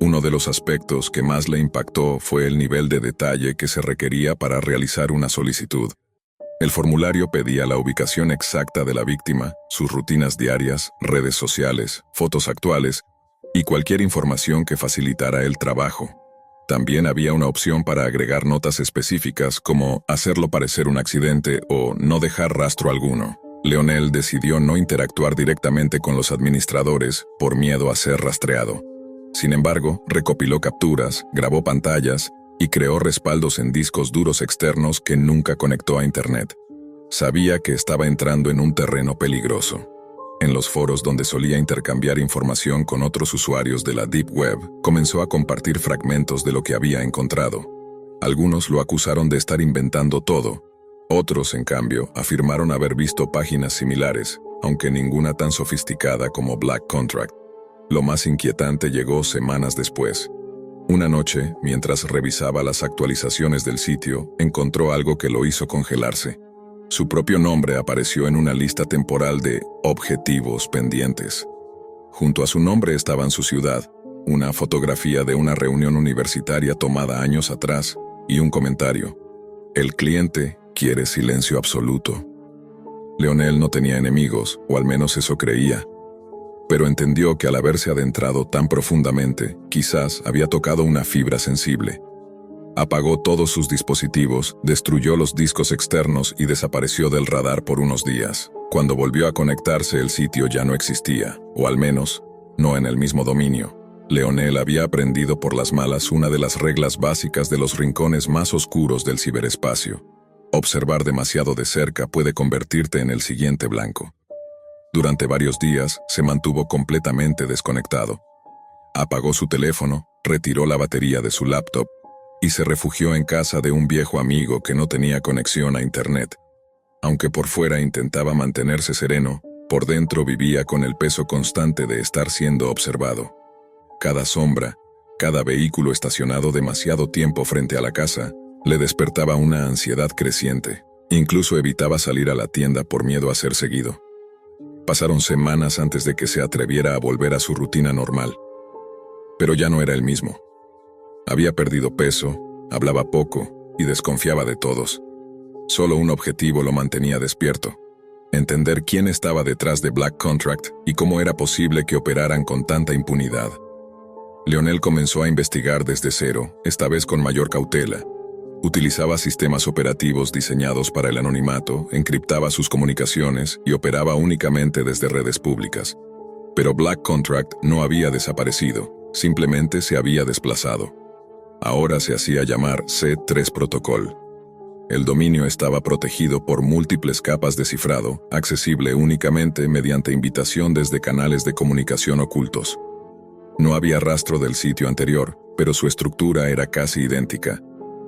Uno de los aspectos que más le impactó fue el nivel de detalle que se requería para realizar una solicitud. El formulario pedía la ubicación exacta de la víctima, sus rutinas diarias, redes sociales, fotos actuales y cualquier información que facilitara el trabajo. También había una opción para agregar notas específicas como hacerlo parecer un accidente o no dejar rastro alguno. Leonel decidió no interactuar directamente con los administradores por miedo a ser rastreado. Sin embargo, recopiló capturas, grabó pantallas y creó respaldos en discos duros externos que nunca conectó a Internet. Sabía que estaba entrando en un terreno peligroso. En los foros donde solía intercambiar información con otros usuarios de la Deep Web, comenzó a compartir fragmentos de lo que había encontrado. Algunos lo acusaron de estar inventando todo. Otros, en cambio, afirmaron haber visto páginas similares, aunque ninguna tan sofisticada como Black Contract. Lo más inquietante llegó semanas después. Una noche, mientras revisaba las actualizaciones del sitio, encontró algo que lo hizo congelarse. Su propio nombre apareció en una lista temporal de objetivos pendientes. Junto a su nombre estaban su ciudad, una fotografía de una reunión universitaria tomada años atrás y un comentario: el cliente quiere silencio absoluto. Leonel no tenía enemigos, o al menos eso creía, pero entendió que al haberse adentrado tan profundamente, quizás había tocado una fibra sensible. Apagó todos sus dispositivos, destruyó los discos externos y desapareció del radar por unos días. Cuando volvió a conectarse, el sitio ya no existía, o al menos, no en el mismo dominio. Leonel había aprendido por las malas una de las reglas básicas de los rincones más oscuros del ciberespacio. Observar demasiado de cerca puede convertirte en el siguiente blanco. Durante varios días, se mantuvo completamente desconectado. Apagó su teléfono, retiró la batería de su laptop y se refugió en casa de un viejo amigo que no tenía conexión a Internet. Aunque por fuera intentaba mantenerse sereno, por dentro vivía con el peso constante de estar siendo observado. Cada sombra, cada vehículo estacionado demasiado tiempo frente a la casa, le despertaba una ansiedad creciente. Incluso evitaba salir a la tienda por miedo a ser seguido. Pasaron semanas antes de que se atreviera a volver a su rutina normal. Pero ya no era el mismo. Había perdido peso, hablaba poco y desconfiaba de todos. Solo un objetivo lo mantenía despierto: entender quién estaba detrás de Black Contract y cómo era posible que operaran con tanta impunidad. Leonel comenzó a investigar desde cero, esta vez con mayor cautela. Utilizaba sistemas operativos diseñados para el anonimato, encriptaba sus comunicaciones y operaba únicamente desde redes públicas. Pero Black Contract no había desaparecido, simplemente se había desplazado. Ahora se hacía llamar C3 Protocol. El dominio estaba protegido por múltiples capas de cifrado, accesible únicamente mediante invitación desde canales de comunicación ocultos. No había rastro del sitio anterior, pero su estructura era casi idéntica.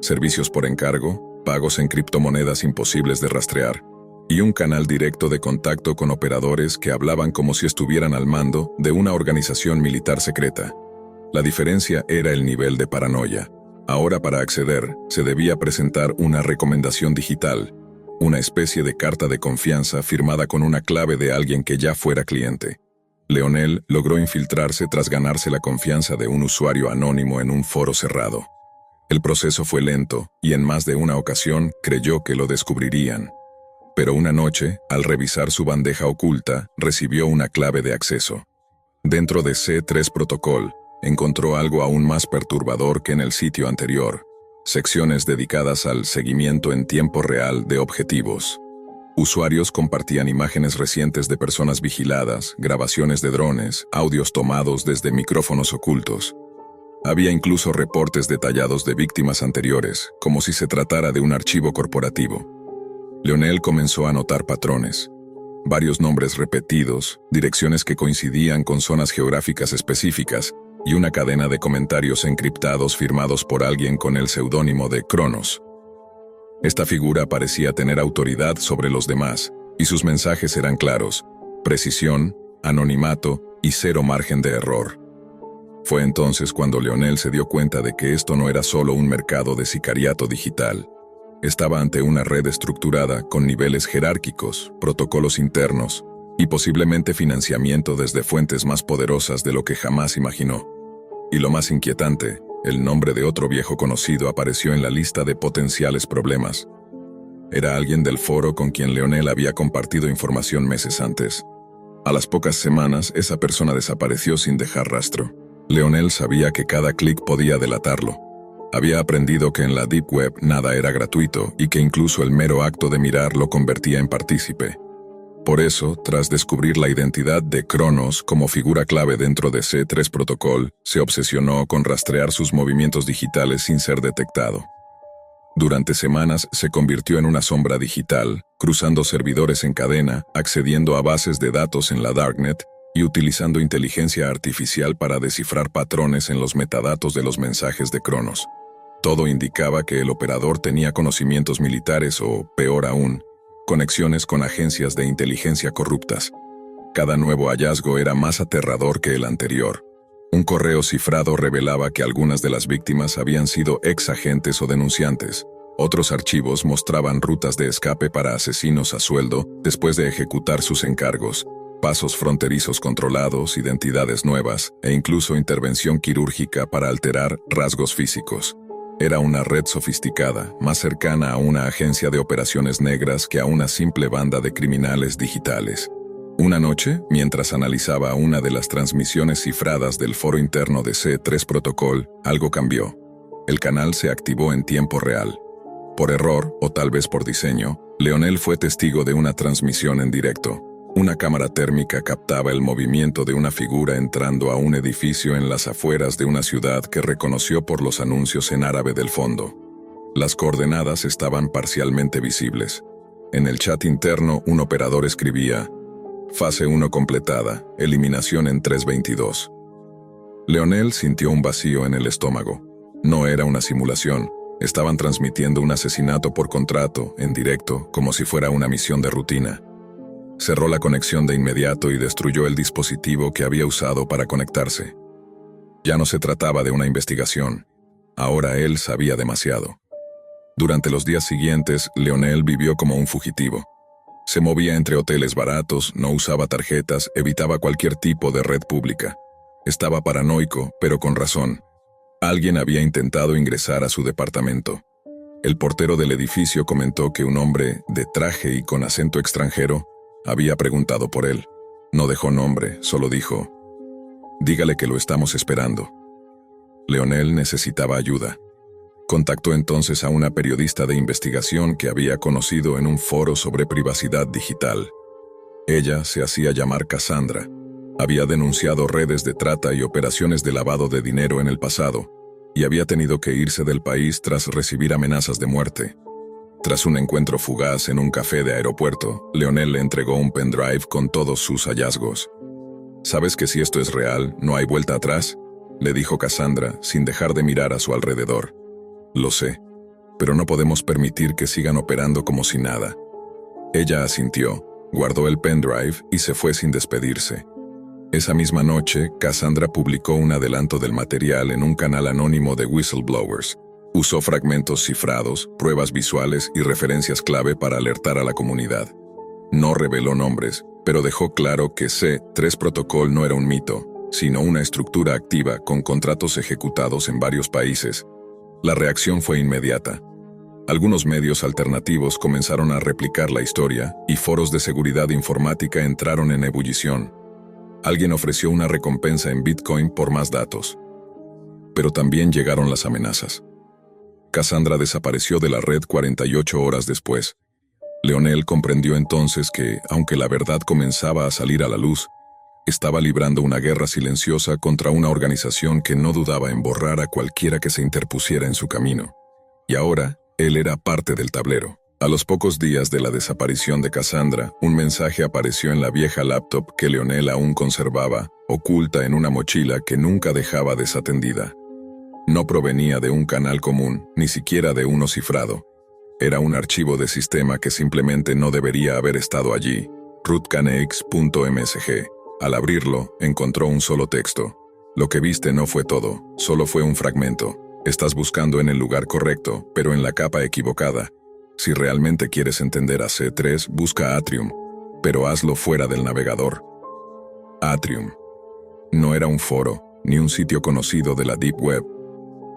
Servicios por encargo, pagos en criptomonedas imposibles de rastrear, y un canal directo de contacto con operadores que hablaban como si estuvieran al mando de una organización militar secreta. La diferencia era el nivel de paranoia. Ahora, para acceder, se debía presentar una recomendación digital, una especie de carta de confianza firmada con una clave de alguien que ya fuera cliente. Leonel logró infiltrarse tras ganarse la confianza de un usuario anónimo en un foro cerrado. El proceso fue lento y en más de una ocasión creyó que lo descubrirían. Pero una noche, al revisar su bandeja oculta, recibió una clave de acceso. Dentro de C3 Protocol, encontró algo aún más perturbador que en el sitio anterior: secciones dedicadas al seguimiento en tiempo real de objetivos. Usuarios compartían imágenes recientes de personas vigiladas, grabaciones de drones, audios tomados desde micrófonos ocultos. Había incluso reportes detallados de víctimas anteriores, como si se tratara de un archivo corporativo. Leonel comenzó a notar patrones. Varios nombres repetidos, direcciones que coincidían con zonas geográficas específicas, y una cadena de comentarios encriptados firmados por alguien con el seudónimo de Cronos. Esta figura parecía tener autoridad sobre los demás, y sus mensajes eran claros: precisión, anonimato y cero margen de error. Fue entonces cuando Leonel se dio cuenta de que esto no era solo un mercado de sicariato digital. Estaba ante una red estructurada con niveles jerárquicos, protocolos internos y posiblemente financiamiento desde fuentes más poderosas de lo que jamás imaginó. Y lo más inquietante, el nombre de otro viejo conocido apareció en la lista de potenciales problemas. Era alguien del foro con quien Leonel había compartido información meses antes. A las pocas semanas, esa persona desapareció sin dejar rastro. Leonel sabía que cada clic podía delatarlo. Había aprendido que en la Deep Web nada era gratuito y que incluso el mero acto de mirar lo convertía en partícipe. Por eso, tras descubrir la identidad de Cronos como figura clave dentro de C3 Protocol, se obsesionó con rastrear sus movimientos digitales sin ser detectado. Durante semanas se convirtió en una sombra digital, cruzando servidores en cadena, accediendo a bases de datos en la Darknet y utilizando inteligencia artificial para descifrar patrones en los metadatos de los mensajes de Cronos. Todo indicaba que el operador tenía conocimientos militares o, peor aún, conexiones con agencias de inteligencia corruptas. Cada nuevo hallazgo era más aterrador que el anterior. Un correo cifrado revelaba que algunas de las víctimas habían sido ex agentes o denunciantes. Otros archivos mostraban rutas de escape para asesinos a sueldo después de ejecutar sus encargos, pasos fronterizos controlados, identidades nuevas e incluso intervención quirúrgica para alterar rasgos físicos. Era una red sofisticada, más cercana a una agencia de operaciones negras que a una simple banda de criminales digitales. Una noche, mientras analizaba una de las transmisiones cifradas del foro interno de C3 Protocol, algo cambió. El canal se activó en tiempo real. Por error, o tal vez por diseño, Leonel fue testigo de una transmisión en directo. Una cámara térmica captaba el movimiento de una figura entrando a un edificio en las afueras de una ciudad que reconoció por los anuncios en árabe del fondo. Las coordenadas estaban parcialmente visibles. En el chat interno, un operador escribía: Fase 1 completada, eliminación en 3:22. Leonel sintió un vacío en el estómago. No era una simulación. Estaban transmitiendo un asesinato por contrato, en directo, como si fuera una misión de rutina. Cerró la conexión de inmediato y destruyó el dispositivo que había usado para conectarse. Ya no se trataba de una investigación. Ahora él sabía demasiado. Durante los días siguientes, Leonel vivió como un fugitivo. Se movía entre hoteles baratos, no usaba tarjetas, evitaba cualquier tipo de red pública. Estaba paranoico, pero con razón. Alguien había intentado ingresar a su departamento. El portero del edificio comentó que un hombre de traje y con acento extranjero había preguntado por él. No dejó nombre, solo dijo: dígale que lo estamos esperando. Leonel necesitaba ayuda. Contactó entonces a una periodista de investigación que había conocido en un foro sobre privacidad digital. Ella se hacía llamar Cassandra. Había denunciado redes de trata y operaciones de lavado de dinero en el pasado, y había tenido que irse del país tras recibir amenazas de muerte. Tras un encuentro fugaz en un café de aeropuerto, Leonel le entregó un pendrive con todos sus hallazgos. «¿Sabes que si esto es real, no hay vuelta atrás?», le dijo Cassandra, sin dejar de mirar a su alrededor. «Lo sé, pero no podemos permitir que sigan operando como si nada». Ella asintió, guardó el pendrive y se fue sin despedirse. Esa misma noche, Cassandra publicó un adelanto del material en un canal anónimo de whistleblowers. Usó fragmentos cifrados, pruebas visuales y referencias clave para alertar a la comunidad. No reveló nombres, pero dejó claro que C3 Protocol no era un mito, sino una estructura activa con contratos ejecutados en varios países. La reacción fue inmediata. Algunos medios alternativos comenzaron a replicar la historia y foros de seguridad informática entraron en ebullición. Alguien ofreció una recompensa en Bitcoin por más datos. Pero también llegaron las amenazas. Cassandra desapareció de la red 48 horas después. Leonel comprendió entonces que, aunque la verdad comenzaba a salir a la luz, estaba librando una guerra silenciosa contra una organización que no dudaba en borrar a cualquiera que se interpusiera en su camino. Y ahora, él era parte del tablero. A los pocos días de la desaparición de Cassandra, un mensaje apareció en la vieja laptop que Leonel aún conservaba, oculta en una mochila que nunca dejaba desatendida. No provenía de un canal común, ni siquiera de uno cifrado. Era un archivo de sistema que simplemente no debería haber estado allí, rootcanex.msg. Al abrirlo, encontró un solo texto. Lo que viste no fue todo, solo fue un fragmento. Estás buscando en el lugar correcto, pero en la capa equivocada. Si realmente quieres entender a C3, busca Atrium, pero hazlo fuera del navegador. Atrium. No era un foro, ni un sitio conocido de la Deep Web,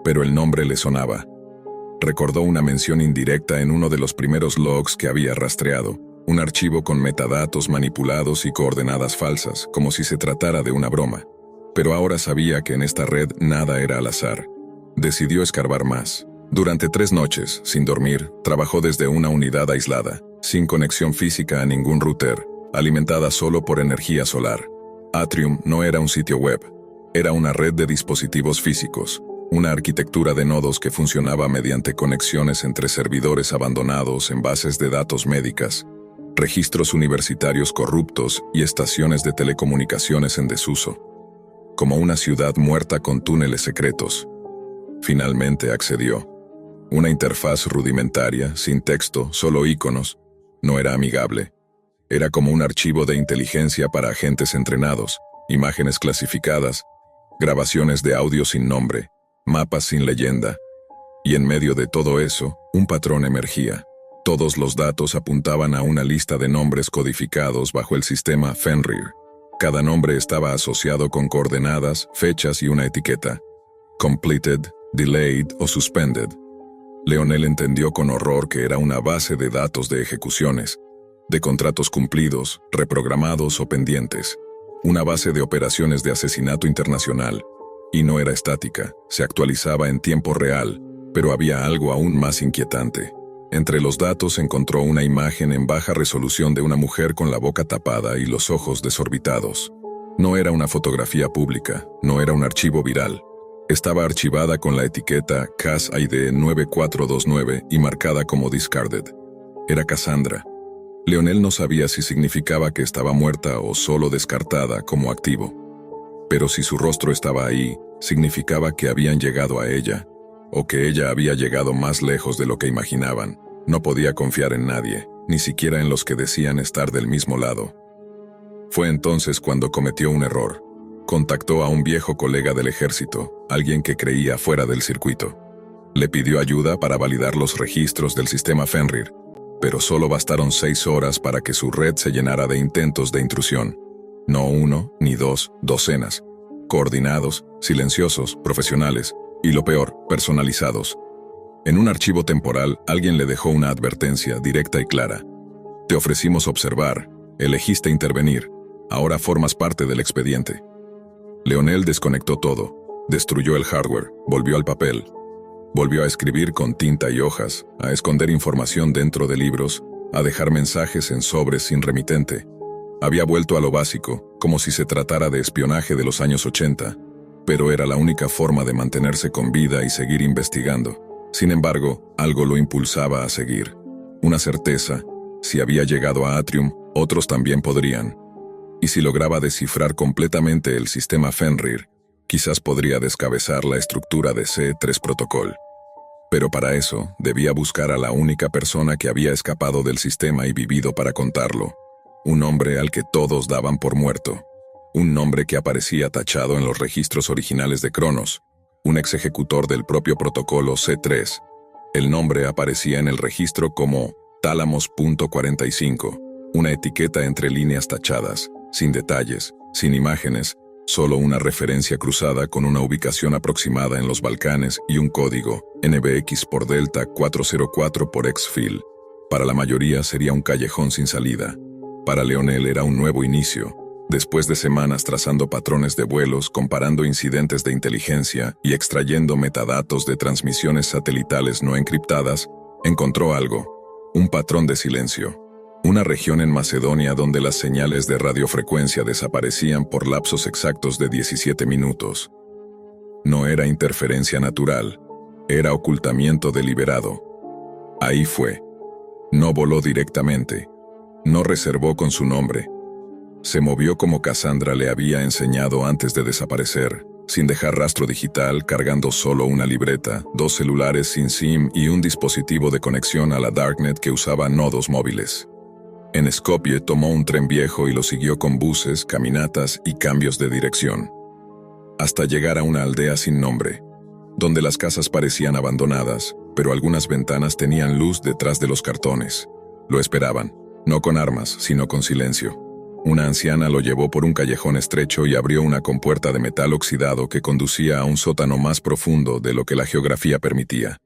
pero el nombre le sonaba. Recordó una mención indirecta en uno de los primeros logs que había rastreado, un archivo con metadatos manipulados y coordenadas falsas, como si se tratara de una broma. Pero ahora sabía que en esta red nada era al azar. Decidió escarbar más. Durante 3 noches, sin dormir, trabajó desde una unidad aislada, sin conexión física a ningún router, alimentada solo por energía solar. Atrium no era un sitio web, era una red de dispositivos físicos, una arquitectura de nodos que funcionaba mediante conexiones entre servidores abandonados en bases de datos médicas, registros universitarios corruptos y estaciones de telecomunicaciones en desuso. Como una ciudad muerta con túneles secretos. Finalmente accedió. Una interfaz rudimentaria, sin texto, solo iconos, no era amigable. Era como un archivo de inteligencia para agentes entrenados, imágenes clasificadas, grabaciones de audio sin nombre, mapas sin leyenda. Y en medio de todo eso, un patrón emergía. Todos los datos apuntaban a una lista de nombres codificados bajo el sistema Fenrir. Cada nombre estaba asociado con coordenadas, fechas y una etiqueta. Completed, delayed o suspended. Leonel entendió con horror que era una base de datos de ejecuciones, de contratos cumplidos, reprogramados o pendientes. Una base de operaciones de asesinato internacional. Y no era estática, se actualizaba en tiempo real, pero había algo aún más inquietante. Entre los datos encontró una imagen en baja resolución de una mujer con la boca tapada y los ojos desorbitados. No era una fotografía pública, no era un archivo viral. Estaba archivada con la etiqueta CAS ID 9429 y marcada como discarded. Era Cassandra. Leonel no sabía si significaba que estaba muerta o solo descartada como activo. Pero si su rostro estaba ahí, significaba que habían llegado a ella, o que ella había llegado más lejos de lo que imaginaban. No podía confiar en nadie, ni siquiera en los que decían estar del mismo lado. Fue entonces cuando cometió un error. Contactó a un viejo colega del ejército, alguien que creía fuera del circuito. Le pidió ayuda para validar los registros del sistema Fenrir, pero solo bastaron 6 horas para que su red se llenara de intentos de intrusión. No uno, ni dos, docenas. Coordinados, silenciosos, profesionales, y lo peor, personalizados. En un archivo temporal, alguien le dejó una advertencia directa y clara. Te ofrecimos observar, elegiste intervenir, ahora formas parte del expediente. Leonel desconectó todo, destruyó el hardware, volvió al papel. Volvió a escribir con tinta y hojas, a esconder información dentro de libros, a dejar mensajes en sobres sin remitente. Había vuelto a lo básico, como si se tratara de espionaje de los años 80, pero era la única forma de mantenerse con vida y seguir investigando. Sin embargo, algo lo impulsaba a seguir. Una certeza: si había llegado a Atrium, otros también podrían. Y si lograba descifrar completamente el sistema Fenrir, quizás podría descabezar la estructura de C3 Protocol. Pero para eso, debía buscar a la única persona que había escapado del sistema y vivido para contarlo. Un hombre al que todos daban por muerto. Un nombre que aparecía tachado en los registros originales de Cronos. Un ex ejecutor del propio protocolo C3. El nombre aparecía en el registro como Tálamos.45, una etiqueta entre líneas tachadas, sin detalles, sin imágenes, solo una referencia cruzada con una ubicación aproximada en los Balcanes y un código, NBX por Delta 404 por Exfil. Para la mayoría sería un callejón sin salida. Para Leonel era un nuevo inicio. Después de semanas trazando patrones de vuelos, comparando incidentes de inteligencia y extrayendo metadatos de transmisiones satelitales no encriptadas, encontró algo: un patrón de silencio. Una región en Macedonia donde las señales de radiofrecuencia desaparecían por lapsos exactos de 17 minutos. No era interferencia natural, era ocultamiento deliberado. Ahí fue. No voló directamente. No reservó con su nombre. Se movió como Cassandra le había enseñado antes de desaparecer, sin dejar rastro digital, cargando solo una libreta, 2 celulares sin SIM y un dispositivo de conexión a la Darknet que usaba nodos móviles. En Skopje tomó un tren viejo y lo siguió con buses, caminatas y cambios de dirección. Hasta llegar a una aldea sin nombre, donde las casas parecían abandonadas, pero algunas ventanas tenían luz detrás de los cartones. Lo esperaban, no con armas, sino con silencio. Una anciana lo llevó por un callejón estrecho y abrió una compuerta de metal oxidado que conducía a un sótano más profundo de lo que la geografía permitía.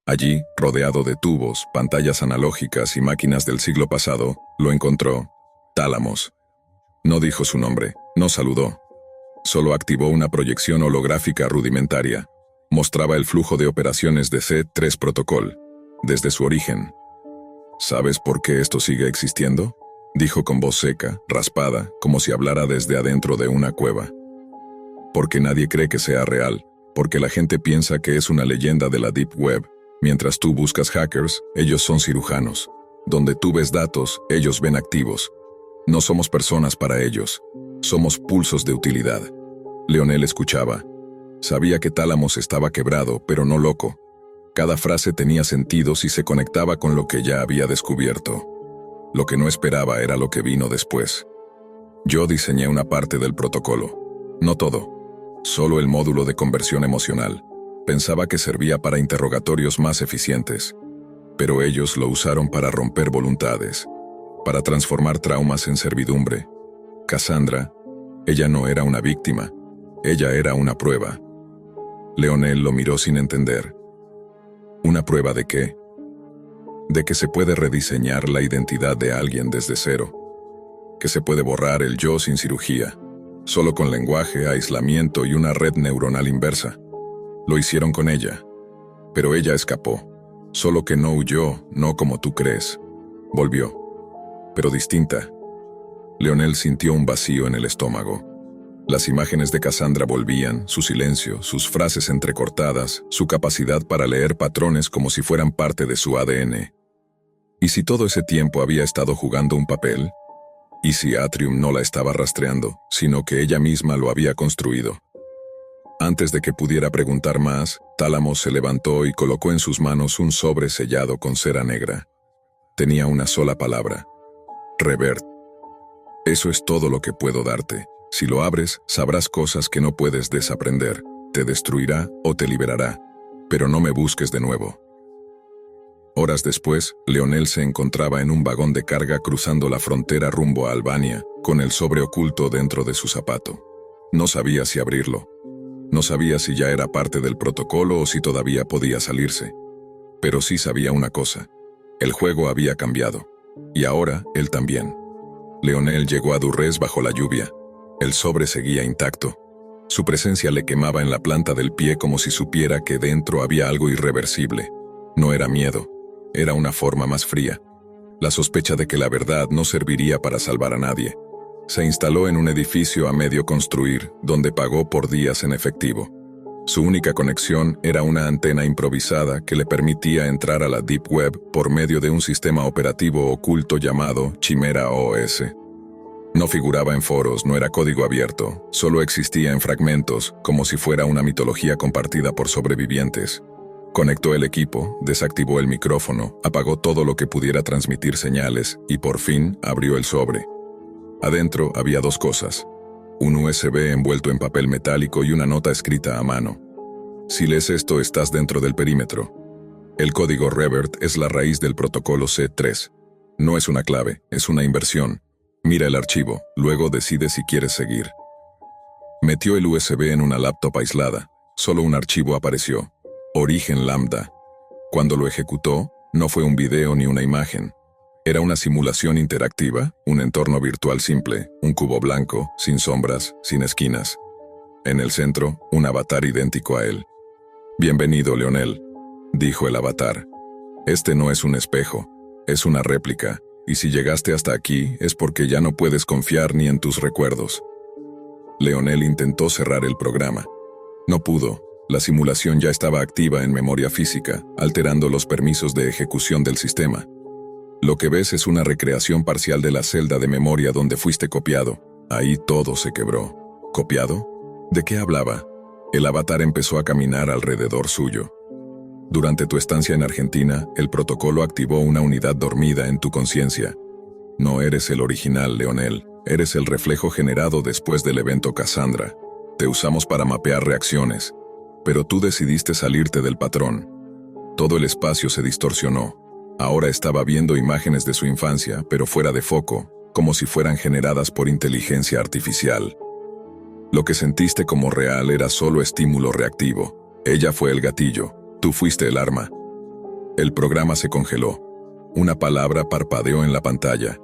Allí, rodeado de tubos, pantallas analógicas y máquinas del siglo pasado, lo encontró. Tálamos. No dijo su nombre, no saludó. Solo activó una proyección holográfica rudimentaria. Mostraba el flujo de operaciones de C3 Protocol, desde su origen. ¿Sabes por qué esto sigue existiendo?, dijo con voz seca, raspada, como si hablara desde adentro de una cueva. Porque nadie cree que sea real, porque la gente piensa que es una leyenda de la Deep Web. Mientras tú buscas hackers, ellos son cirujanos. Donde tú ves datos, ellos ven activos. No somos personas para ellos. Somos pulsos de utilidad. Leonel escuchaba. Sabía que Tálamos estaba quebrado, pero no loco. Cada frase tenía sentido si se conectaba con lo que ya había descubierto. Lo que no esperaba era lo que vino después. Yo diseñé una parte del protocolo. No todo. Solo el módulo de conversión emocional. Pensaba que servía para interrogatorios más eficientes. Pero ellos lo usaron para romper voluntades. Para transformar traumas en servidumbre. Cassandra, ella no era una víctima. Ella era una prueba. Leonel lo miró sin entender. ¿Una prueba de qué? De que se puede rediseñar la identidad de alguien desde cero. Que se puede borrar el yo sin cirugía. solo con lenguaje, aislamiento y una red neuronal inversa. Lo hicieron con ella. Pero ella escapó. Solo que no huyó, no como tú crees. Volvió. Pero distinta. Leonel sintió un vacío en el estómago. Las imágenes de Cassandra volvían, su silencio, sus frases entrecortadas, su capacidad para leer patrones como si fueran parte de su ADN. ¿Y si todo ese tiempo había estado jugando un papel? ¿Y si Atrium no la estaba rastreando, sino que ella misma lo había construido? Antes de que pudiera preguntar más, Tálamo se levantó y colocó en sus manos un sobre sellado con cera negra. Tenía una sola palabra: Revert. Eso es todo lo que puedo darte. Si lo abres, sabrás cosas que no puedes desaprender. Te destruirá o te liberará. Pero no me busques de nuevo. Horas después, Leonel se encontraba en un vagón de carga cruzando la frontera rumbo a Albania, con el sobre oculto dentro de su zapato. No sabía si abrirlo. No sabía si ya era parte del protocolo o si todavía podía salirse. Pero sí sabía una cosa: el juego había cambiado. Y ahora, él también. Leonel llegó a Durrës bajo la lluvia. El sobre seguía intacto. Su presencia le quemaba en la planta del pie como si supiera que dentro había algo irreversible. No era miedo, era una forma más fría. La sospecha de que la verdad no serviría para salvar a nadie. Se instaló en un edificio a medio construir, donde pagó por días en efectivo. Su única conexión era una antena improvisada que le permitía entrar a la Deep Web por medio de un sistema operativo oculto llamado Chimera OS. No figuraba en foros, no era código abierto, solo existía en fragmentos, como si fuera una mitología compartida por sobrevivientes. Conectó el equipo, desactivó el micrófono, apagó todo lo que pudiera transmitir señales y por fin abrió el sobre. Adentro había dos cosas: un USB envuelto en papel metálico y una nota escrita a mano. Si lees esto, estás dentro del perímetro. El código Revert es la raíz del protocolo C3. No es una clave, es una inversión. Mira el archivo, luego decide si quieres seguir. Metió el USB en una laptop aislada. Solo un archivo apareció: Origen Lambda. Cuando lo ejecutó, no fue un video ni una imagen. Era una simulación interactiva, un entorno virtual simple, un cubo blanco, sin sombras, sin esquinas. En el centro, un avatar idéntico a él. «Bienvenido, Leonel», dijo el avatar. «Este no es un espejo, es una réplica, y si llegaste hasta aquí es porque ya no puedes confiar ni en tus recuerdos». Leonel intentó cerrar el programa. No pudo. La simulación ya estaba activa en memoria física, alterando los permisos de ejecución del sistema. Lo que ves es una recreación parcial de la celda de memoria donde fuiste copiado. Ahí todo se quebró. ¿Copiado? ¿De qué hablaba? El avatar empezó a caminar alrededor suyo. Durante tu estancia en Argentina, el protocolo activó una unidad dormida en tu conciencia. No eres el original, Leonel. Eres el reflejo generado después del evento Cassandra. Te usamos para mapear reacciones. Pero tú decidiste salirte del patrón. Todo el espacio se distorsionó. Ahora estaba viendo imágenes de su infancia, pero fuera de foco, como si fueran generadas por inteligencia artificial. Lo que sentiste como real era solo estímulo reactivo. Ella fue el gatillo, tú fuiste el arma. El programa se congeló. Una palabra parpadeó en la pantalla: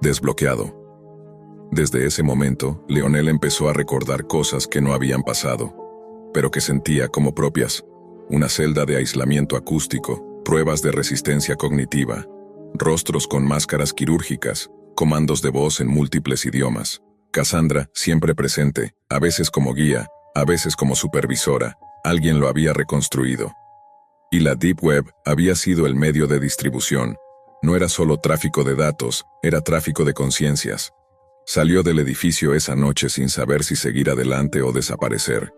desbloqueado. Desde ese momento, Leonel empezó a recordar cosas que no habían pasado, pero que sentía como propias. Una celda de aislamiento acústico, pruebas de resistencia cognitiva, rostros con máscaras quirúrgicas, comandos de voz en múltiples idiomas. Cassandra, siempre presente, a veces como guía, a veces como supervisora. Alguien lo había reconstruido. Y la Deep Web había sido el medio de distribución. No era solo tráfico de datos, era tráfico de conciencias. Salió del edificio esa noche sin saber si seguir adelante o desaparecer.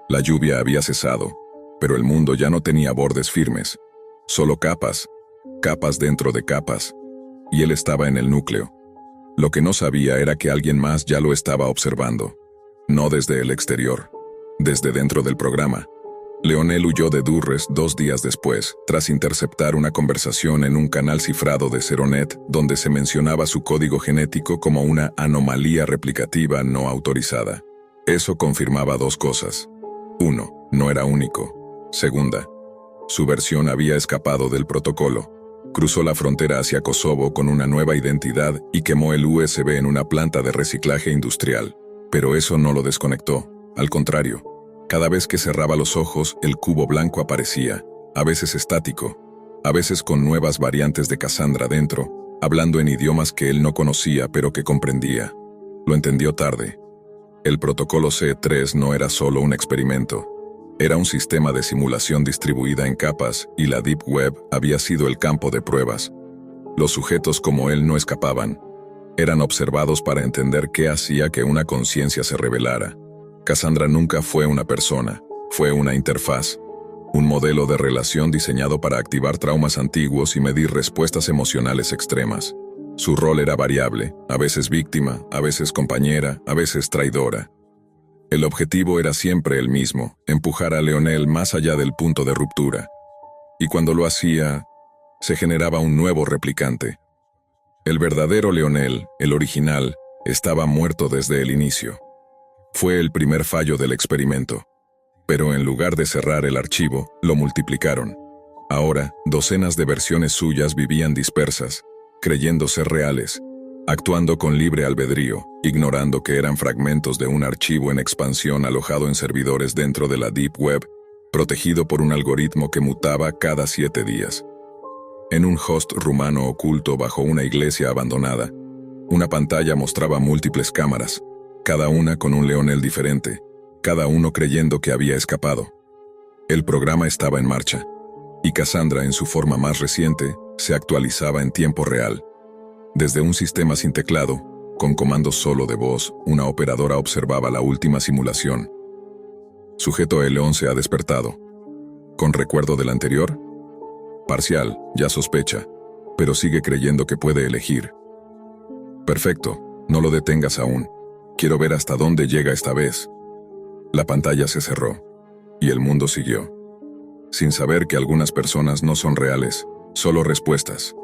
La lluvia había cesado, pero el mundo ya no tenía bordes firmes. Solo capas, capas dentro de capas. Y él estaba en el núcleo. Lo que no sabía era que alguien más ya lo estaba observando. No desde el exterior, desde dentro del programa. Leonel huyó de Durrës 2 días después, tras interceptar una conversación en un canal cifrado de Seronet donde se mencionaba su código genético como una anomalía replicativa no autorizada. Eso confirmaba 2 cosas. 1. No era único. Segunda, su versión había escapado del protocolo. Cruzó la frontera hacia Kosovo con una nueva identidad y quemó el USB en una planta de reciclaje industrial. Pero eso no lo desconectó. Al contrario, cada vez que cerraba los ojos, el cubo blanco aparecía, a veces estático, a veces con nuevas variantes de Cassandra dentro, hablando en idiomas que él no conocía pero que comprendía. Lo entendió tarde. El protocolo C3 no era solo un experimento. Era un sistema de simulación distribuida en capas y la Deep Web había sido el campo de pruebas. Los sujetos como él no escapaban. Eran observados para entender qué hacía que una conciencia se revelara. Cassandra nunca fue una persona, fue una interfaz. Un modelo de relación diseñado para activar traumas antiguos y medir respuestas emocionales extremas. Su rol era variable, a veces víctima, a veces compañera, a veces traidora. El objetivo era siempre el mismo, empujar a Leonel más allá del punto de ruptura. Y cuando lo hacía, se generaba un nuevo replicante. El verdadero Leonel, el original, estaba muerto desde el inicio. Fue el primer fallo del experimento. Pero en lugar de cerrar el archivo, lo multiplicaron. Ahora, docenas de versiones suyas vivían dispersas, creyendo ser reales, actuando con libre albedrío, ignorando que eran fragmentos de un archivo en expansión alojado en servidores dentro de la Deep Web, protegido por un algoritmo que mutaba cada 7 días. En un host rumano oculto bajo una iglesia abandonada, una pantalla mostraba múltiples cámaras, cada una con un Leonel diferente, cada uno creyendo que había escapado. El programa estaba en marcha, y Cassandra, en su forma más reciente, se actualizaba en tiempo real. Desde un sistema sin teclado, con comandos solo de voz, una operadora observaba la última simulación. Sujeto L11 ha despertado. ¿Con recuerdo del anterior? Parcial, ya sospecha, pero sigue creyendo que puede elegir. Perfecto, no lo detengas aún. Quiero ver hasta dónde llega esta vez. La pantalla se cerró, y el mundo siguió. Sin saber que algunas personas no son reales, solo respuestas.